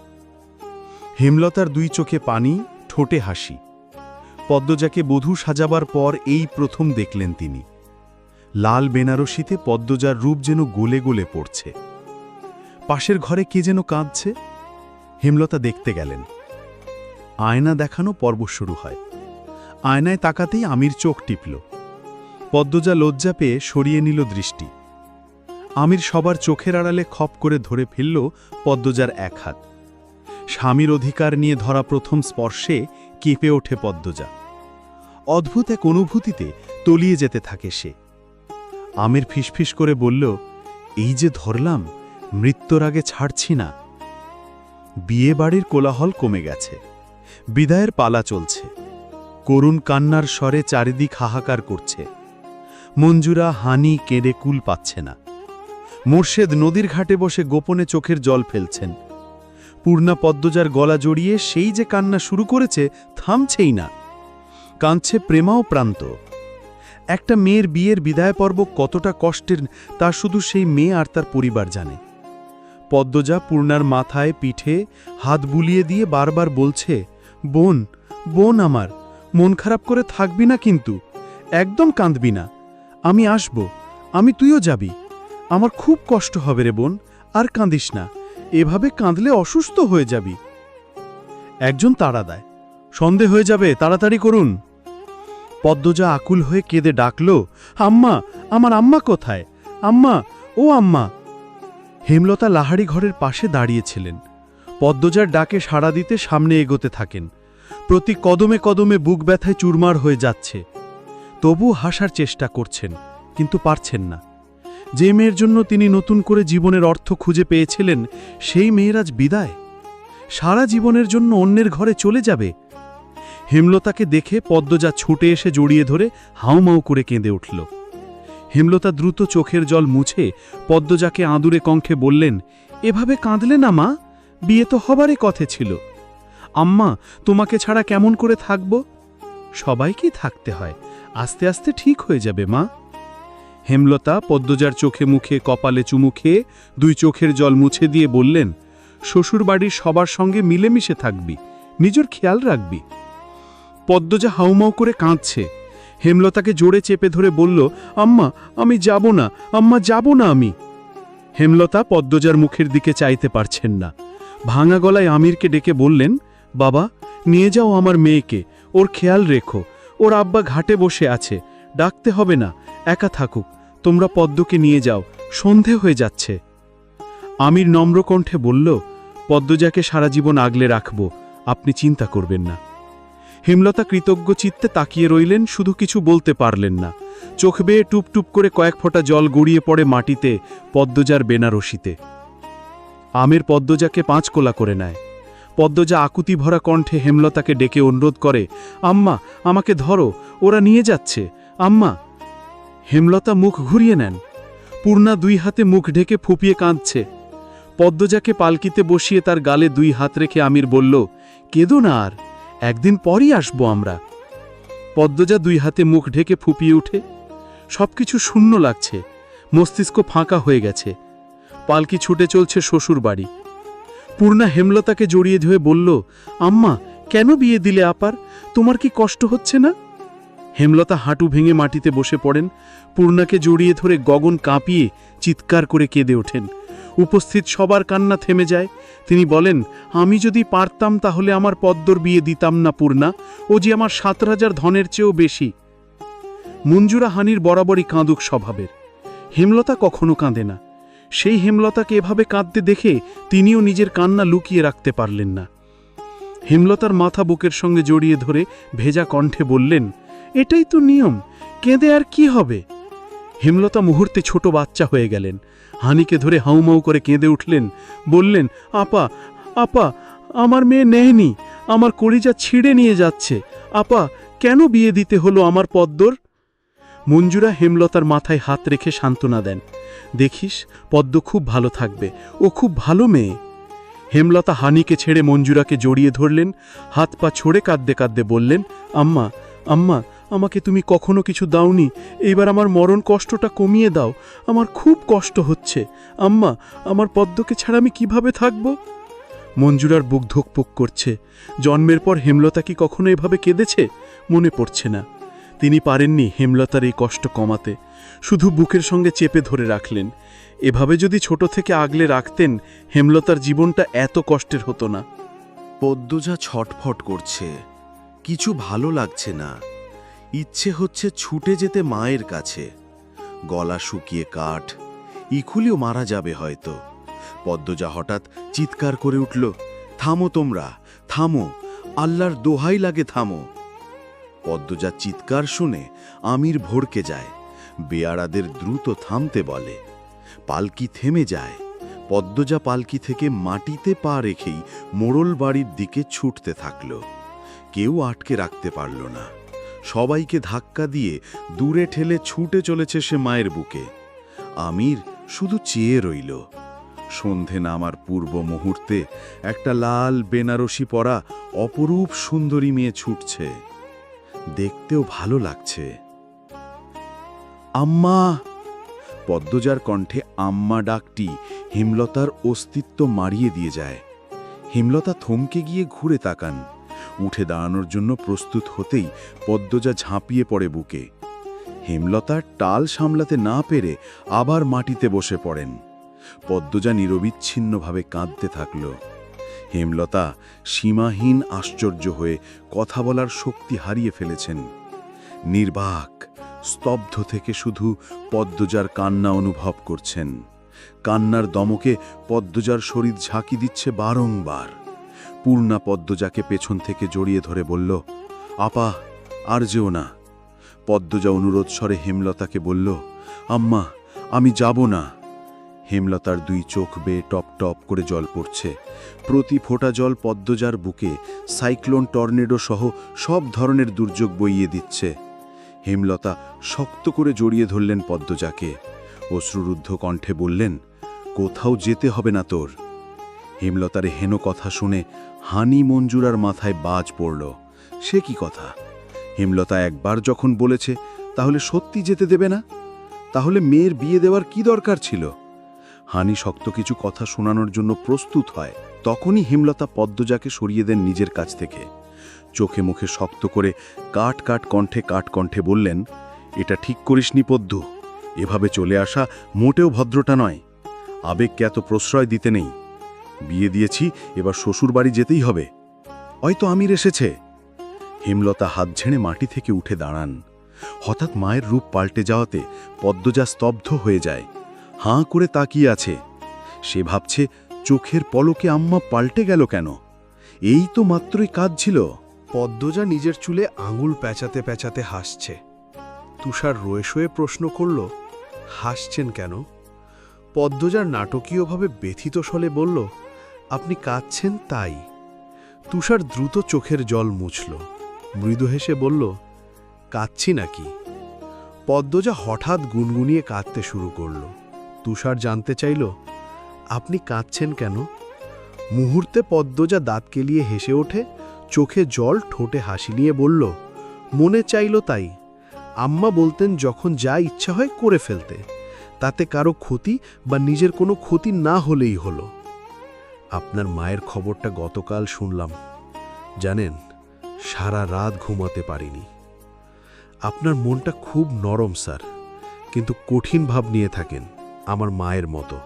হেমলতার 2 চোখে পানি, ঠোঁটে হাসি। পদ্মজাকে বধূ সাজাবার পর এই প্রথম দেখলেন তিনি। লাল বেনারসিতে পদ্মজার রূপ যেন গলে গলে পড়ছে। পাশের ঘরে কে যেন কাঁদছে। হেমলতা দেখতে গেলেন। আয়না দেখানো পর্ব শুরু হয়। আয়নায় তাকাতেই আমির চোখ টিপল। পদ্মজা লজ্জা পেয়ে সরিয়ে নিল দৃষ্টি। আমির সবার চোখের আড়ালে খপ করে ধরে ফেলল পদ্মজার এক হাত। স্বামীর অধিকার নিয়ে ধরা প্রথম স্পর্শে কেঁপে ওঠে পদ্মজা। অদ্ভুত এক অনুভূতিতে তলিয়ে যেতে থাকে সে। আমির ফিসফিস করে বলল, এই যে ধরলাম, মৃত্যুর আগে ছাড়ছি না। বিয়ে বাড়ির কোলাহল কমে গেছে। বিদায়ের পালা চলছে। করুণ কান্নার স্বরে চারিদিক হাহাকার করছে। মঞ্জুরা হানি কেঁদে কুল পাচ্ছে না। মোর্শেদ নদীর ঘাটে বসে গোপনে চোখের জল ফেলছেন। পূর্ণা পদ্মজার গলা জড়িয়ে সেই যে কান্না শুরু করেছে, থামছেই না। কাঁদছে প্রেমাও প্রান্ত। একটা মেয়ের বিয়ের বিদায় পর্ব কতটা কষ্টের তা শুধু সেই মেয়ে আর তার পরিবার জানে। পদ্মজা পূর্ণার মাথায় পিঠে হাত বুলিয়ে দিয়ে বারবার বলছে, বোন, বোন আমার, মন খারাপ করে থাকবি না কিন্তু, একদম কাঁদবি না, আমি আসব, তুইও যাবি, আমার খুব কষ্ট হবে রে বোন, আর কাঁদিস না, এভাবে কাঁদলে অসুস্থ হয়ে যাবি। একজন তাড়া দেয়, সন্ধে হয়ে যাবে, তাড়াতাড়ি করুন। পদ্মজা আকুল হয়ে কেঁদে ডাকল, আম্মা, আমার আম্মা কোথায়? আম্মা, ও আম্মা। হেমলতা লাহাড়ি ঘরের পাশে দাঁড়িয়েছিলেন। পদ্মজার ডাকে সাড়া দিতে সামনে এগোতে থাকেন। প্রতি কদমে কদমে বুক ব্যথায় চুরমার হয়ে যাচ্ছে। তবু হাসার চেষ্টা করছেন, কিন্তু পারছেন না। যে মেয়ের জন্য তিনি নতুন করে জীবনের অর্থ খুঁজে পেয়েছিলেন, সেই মেয়ের আজ বিদায়। সারা জীবনের জন্য অন্যের ঘরে চলে যাবে। হেমলতাকে দেখে পদ্মজা ছুটে এসে জড়িয়ে ধরে হাউমাউ করে কেঁদে উঠল। হেমলতা দ্রুত চোখের জল মুছে পদ্মজাকে আদুরে কণ্ঠে বললেন, এভাবে কাঁদলে না মা, বিয়ে তো হবারই কথা ছিল। আম্মা, তোমাকে ছাড়া কেমন করে থাকব? সবাইকেই থাকতে হয়, আস্তে আস্তে ঠিক হয়ে যাবে মা। হেমলতা পদ্মজার চোখে মুখে কপালে চুমু খেয়ে দুই চোখের জল মুছে দিয়ে বললেন, শ্বশুরবাড়ির সবার সঙ্গে মিলেমিশে থাকবি, নিজের খেয়াল রাখবি। পদ্মজা হাউমাউ করে কাঁদছে। হেমলতাকে জোরে চেপে ধরে বলল, আম্মা, আমি যাব না, আম্মা, যাব না আমি। হেমলতা পদ্মজার মুখের দিকে চাইতে পারছেন না। ভাঙা গলায় আমিরকে ডেকে বললেন, বাবা, নিয়ে যাও আমার মেয়েকে, ওর খেয়াল রেখো, ওর আব্বা ঘাটে বসে আছে, ডাকতে হবে না, একা থাকুক, তোমরা পদ্মকে নিয়ে যাও, সন্ধে হয়ে যাচ্ছে। আমির নম্র কণ্ঠে বলল, পদ্মজাকে সারা জীবন আগলে রাখব, আপনি চিন্তা করবেন না। হেমলতা কৃতজ্ঞ চিত্তে তাকিয়ে রইলেন, শুধু কিছু বলতে পারলেন না। চোখ বেয়ে টুপ টুপ করে কয়েক ফোঁটা জল গড়িয়ে পড়ে মাটিতে, পদ্মজার বেনারসিতে। আমির পদ্মজাকে 5 কোলা করে নেয়। পদ্মজা আকুতি ভরা কণ্ঠে হেমলতাকে ডেকে অনুরোধ করে, আম্মা, আমাকে ধরো, ওরা নিয়ে যাচ্ছে, আম্মা। হেমলতা মুখ ঘুরিয়ে নেন। পূর্ণা 2 হাতে মুখ ঢেকে ফুপিয়ে কাঁদছে। পদ্মজাকে পালকিতে বসিয়ে তার গালে 2 হাত রেখে আমির বলল, কেঁদো না আর, একদিন পরই আসবো আমরা। পদ্মজা 2 হাতে মুখ ঢেকে ফুপিয়ে উঠে। সবকিছু শূন্য লাগছে, মস্তিষ্ক ফাঁকা হয়ে গেছে। পালকি ছুটে চলছে শ্বশুর বাড়ি। পূর্ণা হেমলতাকে জড়িয়ে ধরে বলল, আম্মা, কেন বিয়ে দিলে আপার, তোমার কি কষ্ট হচ্ছে না? হেমলতা হাঁটু ভেঙে মাটিতে বসে পড়েন। পূর্ণাকে জড়িয়ে ধরে গগন কাঁপিয়ে চিৎকার করে কেঁদে ওঠেন। উপস্থিত সবার কান্না থেমে যায়। তিনি বলেন, আমি যদি পারতাম তাহলে আমার পদ্মর বিয়ে দিতাম না পূর্ণা, ও যে আমার 7,000 ধনের চেয়েও বেশি। মঞ্জুরা হানির বরাবরই কাঁদুক স্বভাবের। হেমলতা কখনো কাঁদে না। সেই হেমলতাকে এভাবে কাঁদতে দেখে তিনিও নিজের কান্না লুকিয়ে রাখতে পারলেন না। হেমলতার মাথা বুকের সঙ্গে জড়িয়ে ধরে ভেজা কণ্ঠে বললেন, এটাই তো নিয়ম, কেঁদে আর কি হবে? হেমলতা মুহূর্তে ছোট বাচ্চা হয়ে গেলেন। হানিকে ধরে হাউমাউ করে কেঁদে উঠলেন, বললেন, আপা, আপা, আমার মেয়ে নেয়নি, আমার কলিজা ছিঁড়ে নিয়ে যাচ্ছে, আপা, কেন বিয়ে দিতে হলো আমার পদ্মর? মঞ্জুরা হেমলতার মাথায় হাত রেখে সান্ত্বনা দেন, দেখিস, পদ্ম খুব ভালো থাকবে, ও খুব ভালো মেয়ে। হেমলতা হানিকে ছেড়ে মঞ্জুরাকে জড়িয়ে ধরলেন, হাত পা ছড়ে কাঁদতে কাঁদতে বললেন, আম্মা, আম্মা, আমাকে তুমি কখনো কিছু দাওনি, এইবার আমার মরণ কষ্টটা কমিয়ে দাও, আমার খুব কষ্ট হচ্ছে, আম্মা, আমার পদ্মকে ছাড়া আমি কিভাবে থাকব? মঞ্জুরার বুক ধুকপুক করছে। জন্মের পর হেমলতা কি কখনো এভাবে কেঁদেছে? মনে পড়ছে না। তিনি পারেননি হেমলতার এই কষ্ট কমাতে, শুধু বুকের সঙ্গে চেপে ধরে রাখলেন। এভাবে যদি ছোট থেকে আগলে রাখতেন, হেমলতার জীবনটা এত কষ্টের হতো না। পদ্মজা ছটফট করছে, কিছু ভালো লাগছে না। ইচ্ছে হচ্ছে ছুটে যেতে মায়ের কাছে। গলা শুকিয়ে কাঠ, ইখুলিও মারা যাবে হয়তো। পদ্মজা হঠাৎ চিৎকার করে উঠল, থামো তোমরা, থামো, আল্লাহর দোহাই লাগে থামো। পদ্মজার চিৎকার শুনে আমির ভড়কে যায়, বেয়ারাদের দ্রুত থামতে বলে। পালকি থেমে যায়। পদ্মজা পালকি থেকে মাটিতে পা রেখেই মোড়ল বাড়ির দিকে ছুটতে থাকল। কেউ আটকে রাখতে পারল না। সবাইকে ধাক্কা দিয়ে দূরে ঠেলে ছুটে চলেছে সে মায়ের বুকে। আমির শুধু চেয়ে রইল। সন্ধে নামার পূর্ব মুহূর্তে একটা লাল বেনারসি পরা অপরূপ সুন্দরী মেয়ে ছুটছে। দেখতেও ভালো লাগছে। আম্মা! পদ্মজার কণ্ঠে আম্মা ডাকটি হেমলতার অস্তিত্ব মারিয়ে দিয়ে যায়। হেমলতা থমকে গিয়ে ঘুরে তাকান। উঠে দাঁড়ানোর জন্য প্রস্তুত হতেই পদ্মজা ঝাঁপিয়ে পড়ে বুকে। হেমলতার টাল সামলাতে না পেরে আবার মাটিতে বসে পড়েন। পদ্মজা নিরবিচ্ছিন্নভাবে কাঁদতে থাকল। হেমলতা সীমাহীন আশ্চর্য হয়ে কথা বলার শক্তি হারিয়ে ফেলেছেন। নির্বাক, স্তব্ধ থেকে শুধু পদ্মজার কান্না অনুভব করছেন। কান্নার দমকে পদ্মজার শরীর ঝাঁকি দিচ্ছে বারংবার। পূর্ণা পদ্মজাকে পেছন থেকে জড়িয়ে ধরে বলল, আপা, আর যেও না। পদ্মজা অনুরোধ স্বরে হেমলতাকে বলল, আম্মা, আমি যাব না। হেমলতার দুই চোখ বেয়ে টপ টপ করে জল পড়ছে। প্রতি ফোঁটা জল পদ্মজার বুকে সাইক্লোন, টর্নেডো সহ সব ধরনের দুর্যোগ বইয়ে দিচ্ছে। হেমলতা শক্ত করে জড়িয়ে ধরলেন পদ্মজাকে। অশ্রুরুদ্ধ কণ্ঠে বললেন, কোথাও যেতে হবে না তোর। হেমলতার হেন কথা শুনে হানি মঞ্জুরার মাথায় বাজ পড়ল। সে কি কথা? হেমলতা একবার যখন বলেছে, তাহলে সত্যি যেতে দেবে না? তাহলে মেয়ের বিয়ে দেওয়ার কি দরকার ছিল? হানি শক্ত কিছু কথা শোনানোর জন্য প্রস্তুত হয়। তখনই হেমলতা পদ্মজাকে সরিয়ে দেন নিজের কাছ থেকে। চোখে মুখে শক্ত করে কাট কণ্ঠে বললেন, এটা ঠিক করিসনি পদ্মু। এভাবে চলে আসা মোটেও ভদ্রতা নয়। আবেগকে এত প্রশ্রয় দিতে নেই। বিয়ে দিয়েছি, এবার শ্বশুর বাড়ি যেতেই হবে। হয়তো আমির এসেছে। হেমলতা হাত ঝেড়ে মাটি থেকে উঠে দাঁড়ান। হঠাৎ মায়ের রূপ পাল্টে যাওয়াতে পদ্মজা স্তব্ধ হয়ে যায়। হাঁ করে তাকিয়ে আছে। সে ভাবছে, চোখের পলকে আম্মা পাল্টে গেল কেন? এই তো মাত্রই কাজ ছিল। পদ্মজা নিজের চুলে আঙুল প্যাঁচাতে প্যাঁচাতে হাসছে। তুষার রয়ে শোয়ে প্রশ্ন করল, হাসছেন কেন? পদ্মজার নাটকীয়ভাবে ব্যথিত স্বরে বলল, আপনি কাঁদছেন তাই। তুষার দ্রুত চোখের জল মুছল। মৃদু হেসে বলল, কাঁদছি নাকি? পদ্মজা হঠাৎ গুনগুনিয়ে কাঁদতে শুরু করল। তুষার জানতে চাইল, আপনি কাঁদছেন কেন? মুহূর্তে পদ্মজা দাঁত কেলিয়ে হেসে ওঠে, চোখে জল, ঠোঁটে হাসি নিয়ে বলল, মনে চাইল তাই। আম্মা বলতেন যখন যা ইচ্ছা হয় করে ফেলতে, তাতে কারো ক্ষতি বা নিজের কোনো ক্ষতি না হলেই হলো। আপনার মায়ের খবরটা গতকাল শুনলাম। জানেন, সারা রাত ঘুমাতে পারিনি। আপনার মনটা খুব নরম স্যার, কিন্তু কঠিন ভাব নিয়ে থাকেন, আমার মায়ের মতো।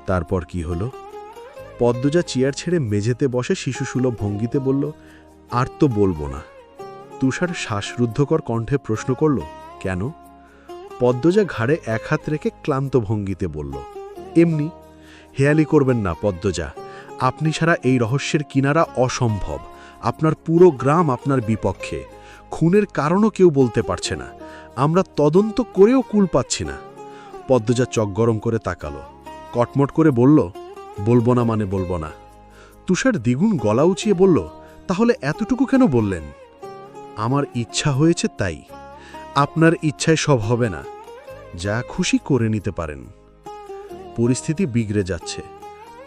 তারপর কি হলো? পদ্মজা চেয়ার ছেড়ে মেঝেতে বসে শিশুসুলভ ভঙ্গিতে বলল, আর তো বলবো না। তুষার শ্বাসরুদ্ধকর কণ্ঠে প্রশ্ন করল, কেন? পদ্মজা ঘাড়ে এক হাত রেখে ক্লান্ত ভঙ্গিতে বলল, এমনি। হেয়ালি করবেন না পদ্মজা, আপনি ছাড়া এই রহস্যের কিনারা অসম্ভব। আপনার পুরো গ্রাম আপনার বিপক্ষে। খুনের কারণও কেউ বলতে পারছে না। আমরা তদন্ত করেও কুল পাচ্ছি না। পদ্মজা চক গরম করে তাকালো, কটমট করে বলল, বলবো না মানে বলবো না। তুষার দ্বিগুণ গলা উঁচিয়ে বলল, তাহলে এতটুকু কেন বললেন? আমার ইচ্ছা হয়েছে তাই। আপনার ইচ্ছায় সব হবে না। যা খুশি করে নিতে পারেন। পরিস্থিতি বিগড়ে যাচ্ছে।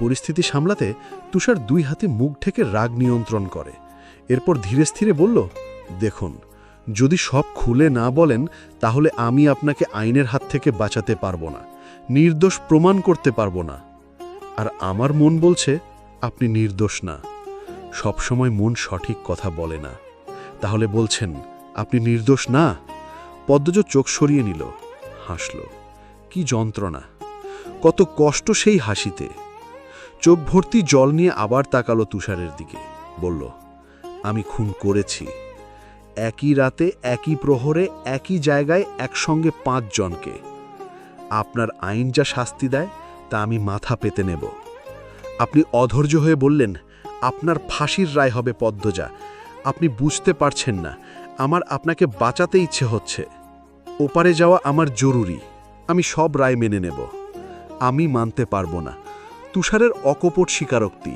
পরিস্থিতি সামলাতে তুষার দুই হাতে মুখ ঢেকে রাগ নিয়ন্ত্রণ করে। এরপর ধীরে স্থিরে বলল, দেখুন, যদি সব খুলে না বলেন তাহলে আমি আপনাকে আইনের হাত থেকে বাঁচাতে পারবো না, নির্দোষ প্রমাণ করতে পারবো না। আর আমার মন বলছে আপনি নির্দোষ না। সবসময় মন সঠিক কথা বলে না। তাহলে বলছেন আপনি নির্দোষ না? পদ্মজ চোখ সরিয়ে নিল, হাসল। কি যন্ত্রণা, কত কষ্ট সেই হাসিতে। চোখ ভর্তি জল নিয়ে আবার তাকালো তুষারের দিকে, বলল, আমি খুন করেছি। একই রাতে, একই প্রহরে, একই জায়গায়, একসঙ্গে 5 জনকে। আপনার আইন যা শাস্তি দেয় তা আমি মাথা পেতে নেব। আপনি অধৈর্য হয়ে বললেন, আপনার ফাঁসির রায় হবে পদ্মজা। আপনি বুঝতে পারছেন না, আমার আপনাকে বাঁচাতে ইচ্ছে হচ্ছে। ওপারে যাওয়া আমার জরুরি। আমি সব রায় মেনে নেব। আমি মানতে পারবো না। তুষারের অকপট স্বীকারোক্তি।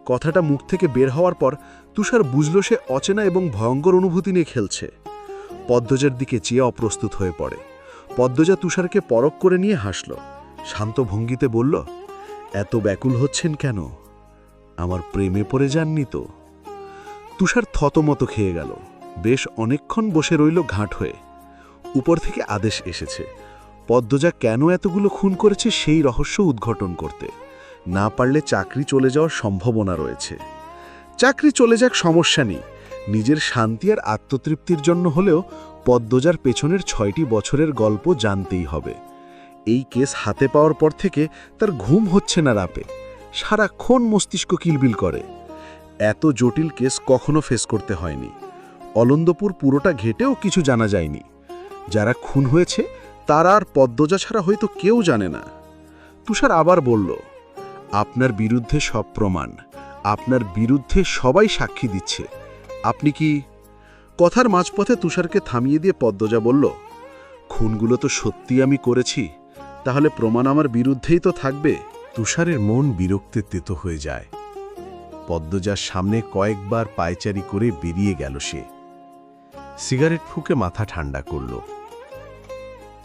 কথাটা মুখ থেকে বের হওয়ার পর তুষার বুঝল সে অচেনা এবং ভয়ঙ্কর অনুভূতি নিয়ে খেলছে। পদ্মজার দিকে চেয়ে অপ্রস্তুত হয়ে পড়ে। পদ্মজা তুষারকে পরখ করে নিয়ে হাসল। শান্ত ভঙ্গিতে বলল, এত ব্যাকুল হচ্ছেন কেন? আমার প্রেমে পড়ে যাননি তো? তুষার থতমত খেয়ে গেল। বেশ অনেকক্ষণ বসে রইল ঘাট হয়ে। উপর থেকে আদেশ এসেছে পদ্মজা কেন এতগুলো খুন করেছে সেই রহস্য উদ্ঘাটন করতে। না পারলে চাকরি চলে যাওয়ার সম্ভাবনা রয়েছে। চাকরি চলে যাক, সমস্যা নেই, নিজের শান্তি আর আত্মতৃপ্তির জন্য হলেও পদ্মজার পেছনের 6টি বছরের গল্প জানতেই হবে। এই কেস হাতে পাওয়ার পর থেকে তার ঘুম হচ্ছে না রাতে, সারাক্ষণ মস্তিষ্ক কিলবিল করে। এত জটিল কেস কখনো ফেস করতে হয়নি। অলন্দপুর পুরোটা ঘেটেও কিছু জানা যায়নি। যারা খুন হয়েছে তারা আর পদ্মজা ছাড়া হয়তো কেউ জানে না। তুষার আবার বলল, আপনার বিরুদ্ধে সব প্রমাণ, আপনার বিরুদ্ধে সবাই সাক্ষী দিচ্ছে, আপনি কি? কথার মাঝপথে তুষারকে থামিয়ে দিয়ে পদ্মজা বলল, খুনগুলো তো সত্যি আমি করেছি, তাহলে প্রমাণ আমার বিরুদ্ধেই তো থাকবে। তুষারের মন বিরক্তে তেতো হয়ে যায়। পদ্মজার সামনে কয়েকবার পায়চারি করে বেরিয়ে গেল সে। সিগারেট ফুঁকে মাথা ঠান্ডা করল।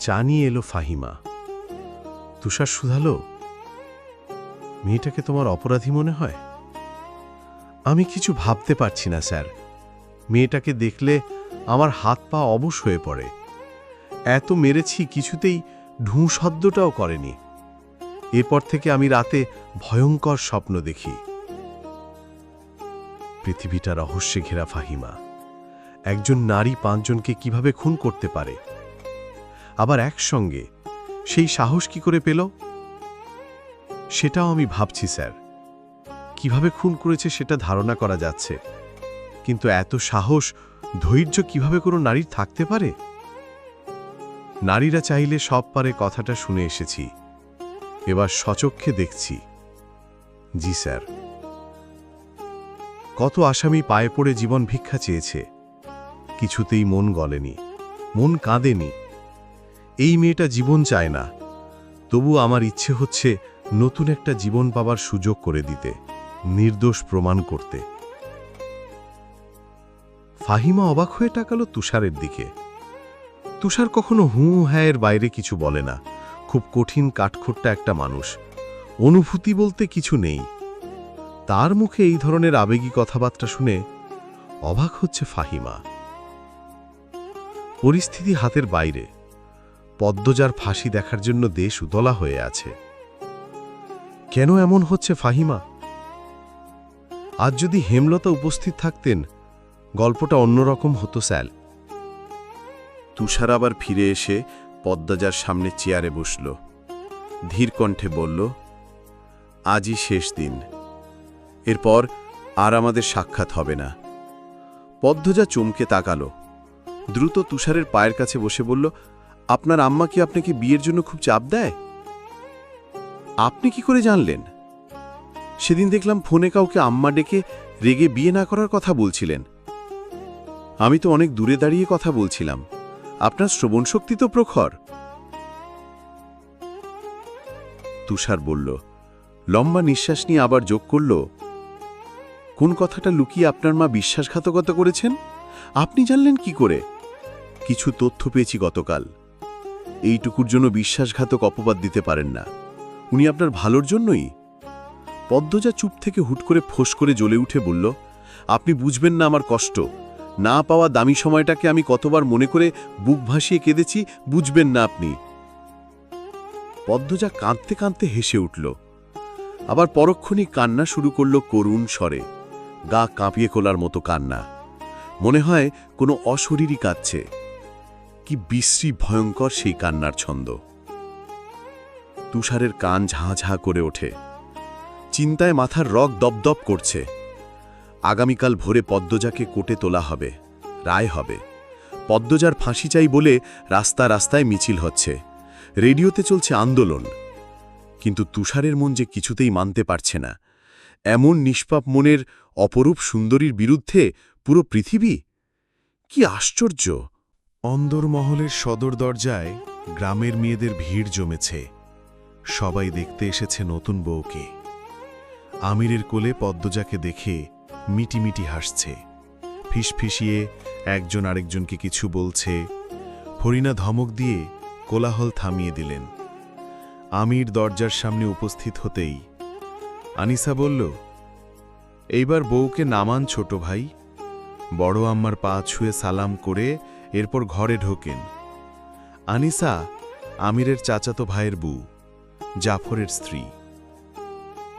চা নিয়ে এলো ফাহিমা। তুষার শুধালো, মেয়েটাকে তোমার অপরাধী মনে হয়? আমি কিছু ভাবতে পারছি না স্যার। মেয়েটাকে দেখলে আমার হাত পা অবশ হয়ে পড়ে। এত মেরেছি, কিছুতেই ঢুঁ শব্দটাও করেনি। এরপর থেকে আমি রাতে ভয়ঙ্কর স্বপ্ন দেখি। পৃথিবীটা রহস্যে ঘেরা ফাহিমা। একজন নারী 5 জনকে কিভাবে খুন করতে পারে? আবার একসঙ্গে সেই সাহস কি করে পেল? সেটাও আমি ভাবছি স্যার। কিভাবে খুন করেছে সেটা ধারণা করা যাচ্ছে, কিন্তু এত সাহস, ধৈর্য কিভাবে কোনো নারীর থাকতে পারে? নারীরা চাইলে সব পারে কথাটা শুনে এসেছি, এবার সচক্ষে দেখছি। জি স্যার। কত আসামি পায়ে পড়ে জীবন ভিক্ষা চেয়েছে, কিছুতেই মন গলেনি, মন কাঁদেনি। এই মেয়েটা জীবন চায় না, তবু আমার ইচ্ছে হচ্ছে নতুন একটা জীবন পাবার সুযোগ করে দিতে, নির্দোষ প্রমাণ করতে। ফাহিমা অবাক হয়ে তাকালো তুষারের দিকে। তুষার কখনো হুঁ হ্যাঁয়ের বাইরে কিছু বলে না, খুব কঠিন কাঠখোট্টা একটা মানুষ, অনুভূতি বলতে কিছু নেই। তার মুখে এই ধরনের আবেগী কথাবার্তা শুনে অবাক হচ্ছে ফাহিমা। পরিস্থিতি হাতের বাইরে। পদ্মজার ফাঁসি দেখার জন্য দেশ উতলা হয়ে আছে। কেন এমন হচ্ছে ফাহিমা? আজ যদি হেমলতা উপস্থিত থাকতেন, গল্পটা অন্যরকম হতো স্যার। তুষার আবার ফিরে এসে পদ্মজার সামনে চেয়ারে বসল। ধীর কণ্ঠে বলল, আজই শেষ দিন, এরপর আর আমাদের সাক্ষাৎ হবে না। পদ্মজা চমকে তাকালো। দ্রুত তুষারের পায়ের কাছে বসে বলল, আপনার আম্মা কি আপনাকে বিয়ের জন্য খুব চাপ দেয়? আপনি কি করে জানলেন? সেদিন দেখলাম ফোনে কাউকে আম্মা ডেকে রেগে বিয়ে না করার কথা বলছিলেন। আমি তো অনেক দূরে দাঁড়িয়ে কথা বলছিলাম, আপনার শ্রবণ শক্তি তো প্রখর। তুষার বলল, লম্বা নিঃশ্বাস নিয়ে আবার যোগ করল, কোন কথাটা লুকিয়ে আপনার মা বিশ্বাসঘাতকতা করেছেন আপনি জানলেন কি করে? কিছু তথ্য পেয়েছি গতকাল। এইটুকুর জন্য বিশ্বাসঘাতক অপবাদ দিতে পারেন না, উনি আপনার ভালোর জন্যই। পদ্মজা চুপ থেকে হুট করে ফোঁস করে জ্বলে উঠে বলল, আপনি বুঝবেন না আমার কষ্ট, না পাওয়া দামি সময়টাকে আমি কতবার মনে করে বুক ভাসিয়ে কেঁদেছি, বুঝবেন না আপনি। পদ্মজা কাঁদতে কাঁদতে হেসে উঠল, আবার পরক্ষণই কান্না শুরু করল করুণ স্বরে, গা কাঁপিয়ে কোলার মতো কান্না, মনে হয় কোনো অশরীরই কাঁদছে। কি বিশ্রী ভয়ঙ্কর সেই কান্নার ছন্দ। তুষারের কান ঝাঁ ঝাঁ করে ওঠে, চিন্তায় মাথার রগ দপদপ করছে। আগামীকাল ভোরে পদ্মজাকে কোর্টে তোলা হবে, রায় হবে। পদ্মজার ফাঁসি চাই বলে রাস্তা রাস্তায় মিছিল হচ্ছে, রেডিওতে চলছে আন্দোলন। কিন্তু তুষারের মন যে কিছুতেই মানতে পারছে না, এমন নিষ্পাপ মনের অপরূপ সুন্দরীর বিরুদ্ধে পুরো পৃথিবী। কি আশ্চর্য! অন্দরমহলের সদর দরজায় গ্রামের মেয়েদের ভিড় জমেছে। সবাই দেখতে এসেছে নতুন বউকে। আমিরের কোলে পদ্মজাকে দেখে মিটিমিটি হাসছে, ফিসফিসিয়ে একজন আরেকজনকে কিছু বলছে। ফরিনা ধমক দিয়ে কোলাহল থামিয়ে দিলেন। আমির দরজার সামনে উপস্থিত হতেই আনিসা বলল, এইবার বউকে নামান ছোট ভাই, বড় আম্মার পা ছুঁয়ে সালাম করে এরপর ঘরে ঢোকেন। আনিসা আমিরের চাচাতো ভাইয়ের বউ, জাফরের স্ত্রী।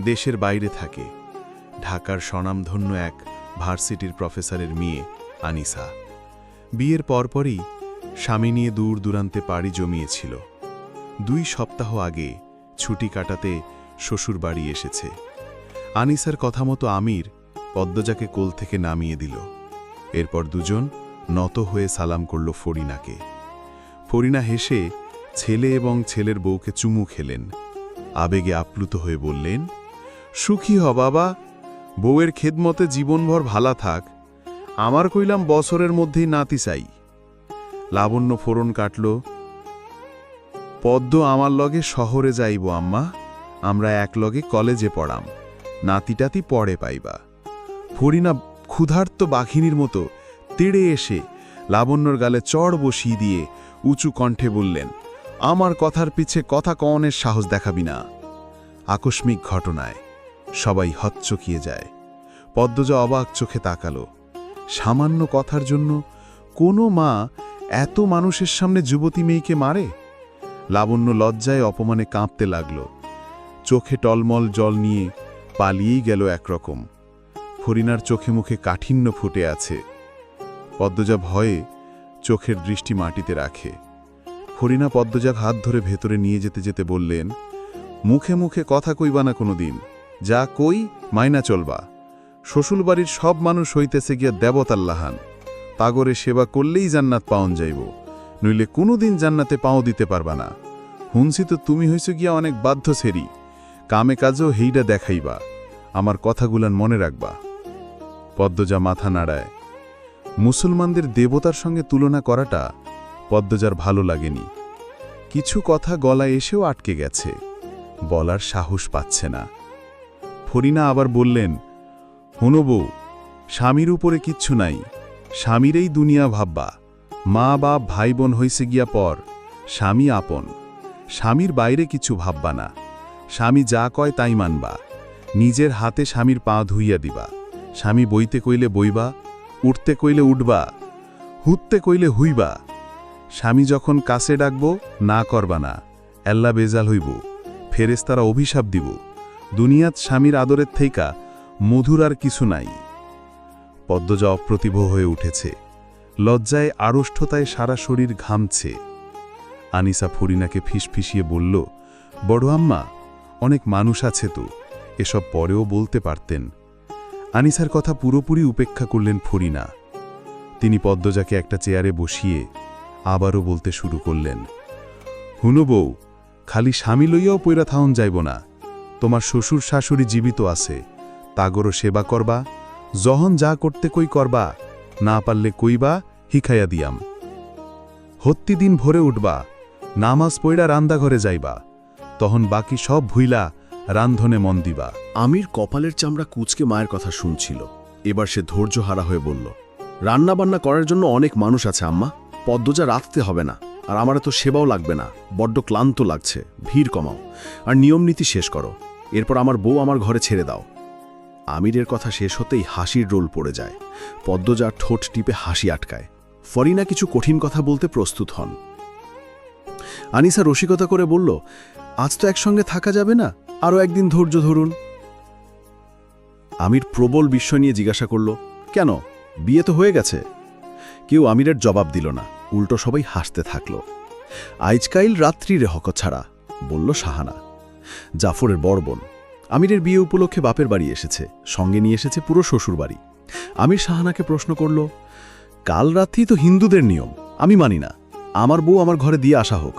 দেশের বাইরে থাকে, ঢাকার স্বনামধন্য এক ভার্সিটির প্রফেসরের মেয়ে আনিসা। বিয়ের পরপরই স্বামী নিয়ে দূর দূরান্তে পাড়ি জমিয়েছিল। 2 সপ্তাহ আগে ছুটি কাটাতে শ্বশুর বাড়ি এসেছে। আনিসার কথা মতো আমির পদ্মজাকে কোল থেকে নামিয়ে দিল। এরপর দুজন নত হয়ে সালাম করল ফরিনাকে। ফরিনা হেসে ছেলে এবং ছেলের বউকে চুমু খেলেন। আবেগে আপ্লুত হয়ে বললেন, সুখী হ বাবা, বউয়ের খেদমতে জীবনভর ভালা থাক। আমার কইলাম বছরের মধ্যেই নাতি চাই। লাবণ্য ফোড়ন কাটল, পদ্ম আমার লগে শহরে যাইব আম্মা, আমরা এক লগে কলেজে পড়াম, নাতিটাতি পড়ে পাইবা। ফরিনা ক্ষুধার্ত বাঘিনীর মতো তেড়ে এসে লাবণ্যর গালে চড় বসিয়ে দিয়ে উঁচু কণ্ঠে বললেন, আমার কথার পিছে কথা কওনের সাহস দেখাবি না। আকস্মিক ঘটনায় সবাই হচ্চকিয়ে যায়। পদ্মজা অবাক চোখে তাকালো। সামান্য কথার জন্য কোনো মা এত মানুষের সামনে যুবতী মেয়েকে মারে? লাবণ্য লজ্জায় অপমানে কাঁপতে লাগল। চোখে টলমল জল নিয়ে পালিয়েই গেল একরকম। ফরিনার চোখে মুখে কাঠিন্য ফুটে আছে। পদ্মজা ভয়ে চোখের দৃষ্টি মাটিতে রাখে। ফরিনা পদ্মজাক হাত ধরে ভেতরে নিয়ে যেতে যেতে বললেন, মুখে মুখে কথা কইবা না কোনো দিন, যা কই মাইনা চলবা। শ্বশুরবাড়ির সব মানুষ হইতেছে গিয়া দেবতাল্লাহান, তাগরে সেবা করলেই জান্নাত পাওন যাইব, নইলে কোনোদিন জান্নাতে পাও দিতে পারবা না। হুনসি তো তুমি হইছ গিয়া অনেক বাধ্য ছেড়ি, কামে কাজেও হেইডা দেখাইবা, আমার কথাগুলান মনে রাখবা। পদ্মজা মাথা নাড়ায়। মুসলমানদের দেবতার সঙ্গে তুলনা করাটা পদ্মজার ভালো লাগেনি। কিছু কথা গলায় এসেও আটকে গেছে, বলার সাহস পাচ্ছে না। ফরিনা আবার বললেন, হুনো বউ, স্বামীর উপরে কিচ্ছু নাই, স্বামীরই দুনিয়া ভাববা। মা বাপ ভাই বোন হইছে গিয়া পর, স্বামী আপন। স্বামীর বাইরে কিছু ভাববা না, স্বামী যা কয় তাই মানবা। নিজের হাতে স্বামীর পা ধুইয়া দিবা। স্বামী বইতে কইলে বইবা, উঠতে কইলে উঠবা, হুততে কইলে হুইবা। স্বামী যখন কাছে ডাকব না করবা না, আল্লাহ বেজাল হইব, ফেরেশতারা অভিশাপ দিব। দুনিয়াত স্বামীর আদরের থেইকা মধুর আর কিছু নাই। পদ্মজা অপ্রতিভ হয়ে উঠেছে, লজ্জায় আড়ষ্ঠতায় সারা শরীর ঘামছে। আনিসা ফরিনাকে ফিসফিসিয়ে বলল, বড় আম্মা, অনেক মানুষ আছে তো, এসব পরেও বলতে পারতেন। আনিসার কথা পুরোপুরি উপেক্ষা করলেন ফরিনা। তিনি পদ্মজাকে একটা চেয়ারে বসিয়ে আবারও বলতে শুরু করলেন, হুনো বউ, খালি স্বামী লইয়াও পইরা থাউন যাইব না। তোমার শ্বশুর শাশুড়ি জীবিত আছে, তাগরও সেবা করবা, যখন যা করতে কই করবা, না পারলে কইবা হিখাইয়া দিয়াম। হত্তি দিন ভরে উঠবা, নামাজ পইড়া রান্দাঘরে যাইবা, তখন বাকি সব ভুইলা রান্ধনে মন দিবা। আমির কপালের চামড়া কুচকে মায়ের কথা শুনছিল। এবার সে ধৈর্য হারা হয়ে বলল, রান্নাবান্না করার জন্য অনেক মানুষ আছে আম্মা, পদ্মজা রাখতে হবে না, আর আমার তো সেবাও লাগবে না, বড্ড ক্লান্ত লাগছে, ভিড় কমাও, আর নিয়ম নীতি শেষ করো, এরপর আমার বউ আমার ঘরে ছেড়ে দাও। আমিরের কথা শেষ হতেই হাসির রোল পড়ে যায়। পদ্মজা ঠোঁট টিপে হাসি আটকায়। ফরিনা কিছু কঠিন কথা বলতে প্রস্তুত হন। আনিসা রসিকতা করে বলল, আজ তো একসঙ্গে থাকা যাবে না, আরও একদিন ধৈর্য ধরুন। আমির প্রবল বিস্ময় নিয়ে জিজ্ঞাসা করল, কেন, বিয়ে তো হয়ে গেছে? কেউ আমিরের জবাব দিল না, উল্টো সবাই হাসতে থাকল। আইজকাইল রাত্রি রে হক ছাড়া, বলল শাহানা, জাফরের বড় বোন। আমিরের বিয়ে উপলক্ষে বাপের বাড়ি এসেছে, সঙ্গে নিয়ে এসেছে পুরো শ্বশুর বাড়ি। আমির শাহানাকে প্রশ্ন করল, কাল রাত্রি তো হিন্দুদের নিয়ম, আমি মানি না, আমার বউ আমার ঘরে দিয়ে আসা হোক।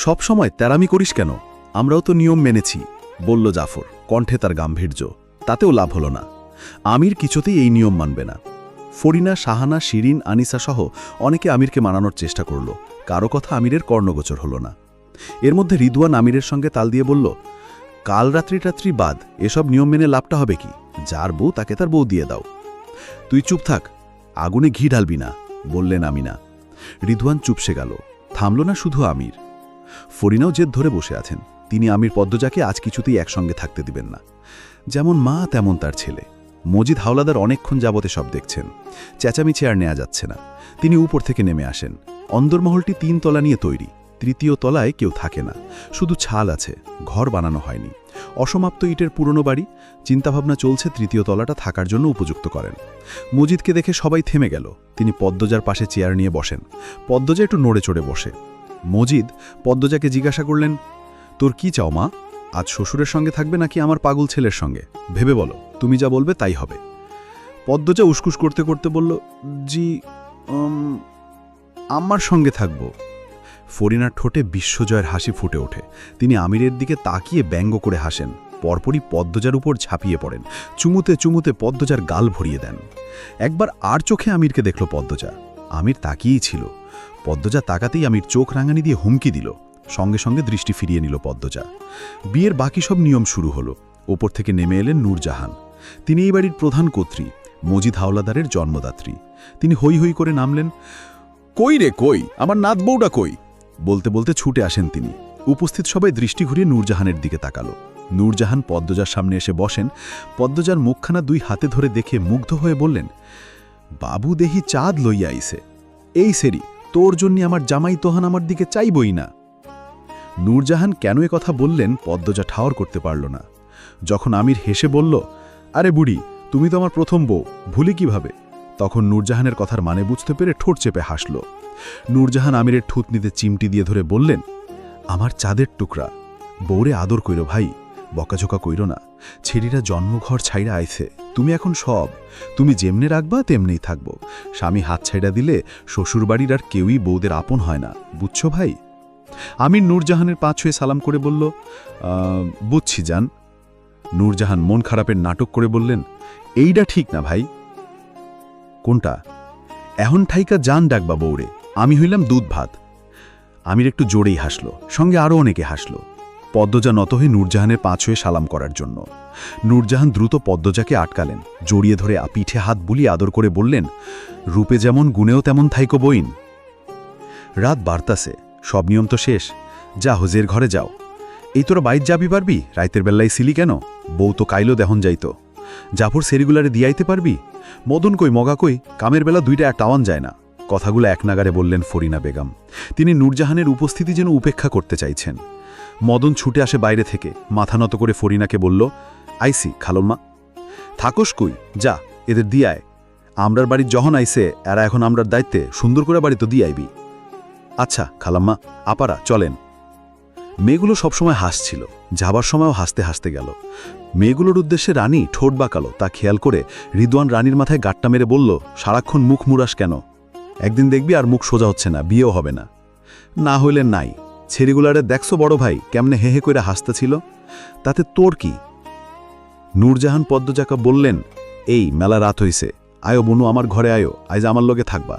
সব সময় তেরামি করিস কেন, আমরাও তো নিয়ম মেনেছি, বলল জাফর, কণ্ঠে তার গাম্ভীর্য। তাতেও লাভ হল না, আমির কিছুতেই এই নিয়ম মানবে না। ফরিনা, শাহানা, শিরিন, আনিসা সহ অনেকে আমিরকে মানানোর চেষ্টা করল, কারো কথা আমিরের কর্ণগোচর হল না। এর মধ্যে রিদওয়ান আমিরের সঙ্গে তাল দিয়ে বলল, কাল রাত্রি বাদ, এসব নিয়ম মেনে লাভটা হবে কি, যার বউ তাকে তার বউ দিয়ে দাও। তুই চুপ থাক, আগুনে ঘি ঢালবি না, বললেন আমিনা। রিদওয়ান চুপসে গেল, থামল না শুধু আমির। ফরিনাও জেদ ধরে বসে আছেন, তিনি আমির পদ্মজাকে আজ কিছুতেই একসঙ্গে থাকতে দিবেন না। যেমন মা তেমন তার ছেলে, মজিদ হাওলাদার অনেকক্ষণ যাবতে সব দেখছেন। চেঁচামেচি আর নেওয়া যাচ্ছে না। তিনি উপর থেকে নেমে আসেন। অন্দরমহলটি 3 তলা নিয়ে তৈরি। 3য় তলায় কেউ থাকে না, শুধু ছাল আছে, ঘর বানানো হয়নি। অসমাপ্ত ইটের পুরনো বাড়ি। চিন্তাভাবনা চলছে 3য় তলাটা থাকার জন্য উপযুক্ত করেন। মজিদকে দেখে সবাই থেমে গেল। তিনি পদ্মজার পাশে চেয়ার নিয়ে বসেন। পদ্মজা একটু নড়ে চড়ে বসে। মজিদ পদ্মজাকে জিজ্ঞাসা করলেন, তোর কি চাও মা? আজ শ্বশুরের সঙ্গে থাকবে নাকি আমার পাগল ছেলের সঙ্গে? ভেবে বলো, তুমি যা বলবে তাই হবে। পদ্মজা উসকুস করতে করতে বলল, জি, আমার সঙ্গে থাকব। ফরিনার ঠোঁটে বিশ্বজয়ের হাসি ফুটে ওঠে। তিনি আমিরের দিকে তাকিয়ে ব্যঙ্গ করে হাসেন। পরপরই পদ্মজার উপর ঝাঁপিয়ে পড়েন। চুমুতে চুমুতে পদ্মজার গাল ভরিয়ে দেন। একবার আর চোখে আমিরকে দেখল পদ্মজা। আমির তাকিয়েই ছিল। পদ্মজা তাকাতেই আমির চোখ রাঙানি দিয়ে হুমকি দিল। সঙ্গে সঙ্গে দৃষ্টি ফিরিয়ে নিল পদ্মজা। বিয়ের বাকি সব নিয়ম শুরু হলো। ওপর থেকে নেমে এলেন নূরজাহান। তিনি এই বাড়ির প্রধান কর্ত্রী, মজিদ হাওলাদারের জন্মদাত্রী। তিনি হৈ হৈ করে নামলেন। কই রে কই, আমার নাত বউটা কই? বলতে বলতে ছুটে আসেন তিনি। উপস্থিত সবাই দৃষ্টি ঘুরিয়ে নূরজাহানের দিকে তাকালো। নূরজাহান পদ্মজার সামনে এসে বসেন। পদ্মজার মুখখানা 2 হাতে ধরে দেখে মুগ্ধ হয়ে বললেন, বাবু দেহি চাঁদ লইয়া আইছে। এই সেরি, তোর জন্য আমার জামাই তোহান আমার দিকে চাইবই না। নূরজাহান কেন এ কথা বললেন পদ্মজা ঠাওর করতে পারল না। যখন আমির হেসে বলল, আরে বুড়ি, তুমি তো আমার প্রথম বউ, ভুলি কিভাবে? তখন নূরজাহানের কথার মানে বুঝতে পেরে ঠোঁট চেপে হাসল। নূরজাহান আমিরের ঠুতনিতে চিমটি দিয়ে ধরে বললেন, আমার চাঁদের টুকরা, বউরে আদর কইর ভাই, বকাঝোকা কইর না। ছেড়িরা জন্মঘর ছাইড়া আইছে, তুমি এখন সব, তুমি যেমনে রাখবা তেমনেই থাকবো। স্বামী হাত ছাইড়া দিলে শ্বশুরবাড়ির আর কেউই বউদের আপন হয় না, বুঝছো ভাই? আমির নূরজাহানের পা ছুঁয়ে সালাম করে বলল, বুঝছি জান। নূরজাহান মন খারাপের নাটক করে বললেন, এইটা ঠিক না ভাই। কোনটা? এখন ঠাইকা জান ডাকবা বউরে, আমি হইলাম দুধ ভাত। আমির একটু জোরেই হাসল, সঙ্গে আরও অনেকে হাসল। পদ্মজা নত হয়ে নূরজাহানের পা ছুঁয়ে সালাম করার জন্য। নূরজাহান দ্রুত পদ্মজাকে আটকালেন। জড়িয়ে ধরে পিঠে হাত বুলিয়ে আদর করে বললেন, রূপে যেমন গুণেও তেমন থাইকো বইন। রাত বাড়তাছে, সব নিয়ম তো শেষ, যা হোজের ঘরে যাও। এই তোরা বাইর যাবি পারবি? রাইতের বেলায় সিলি কেন? বউ তো কাইলো দেহন যাইতো। জাফর সেরিগুলারে দিয়াইতে পারবি? মদন কই মগা কই, কামের বেলা 2টা টাওয়ান যায় না। কথাগুলো এক নাগারে বললেন ফরিনা বেগম। তিনি নূরজাহানের উপস্থিতি যেন উপেক্ষা করতে চাইছেন। মদন ছুটে আসে বাইরে থেকে, মাথা নত করে ফরিনাকে বলল, আইসি খালম্মা। থাকস কই, যা এদের দিয়ায়। আমরার বাড়ির যখন আইসে এরা এখন আমরার দায়িত্বে, সুন্দর করে বাড়ি তো দিয়ে আইবি। আচ্ছা খালাম্মা, আপারা চলেন। মেয়েগুলো সবসময় হাসছিল, যাবার সময়ও হাসতে হাসতে গেল। মেয়েগুলোর উদ্দেশ্যে রানী ঠোঁট বাঁকালো, তা খেয়াল করে রিদওয়ান রানীর মাথায় গাট্টা মেরে বলল, সারাক্ষণ মুখ মুরাস কেন? একদিন দেখবি আর মুখ সোজা হচ্ছে না, বিয়েও হবে না। না হইলে নাই, ছেড়িগুলারে দেখছো বড় ভাই কেমনে হেহে করে হাসতেছিল, তাতে তোর কি? নূরজাহান পদ্মজাকা বললেন, এই মেলা রাত হইছে, আয়ো বনু আমার ঘরে আয়ো, আজ আমার লগে থাকবা।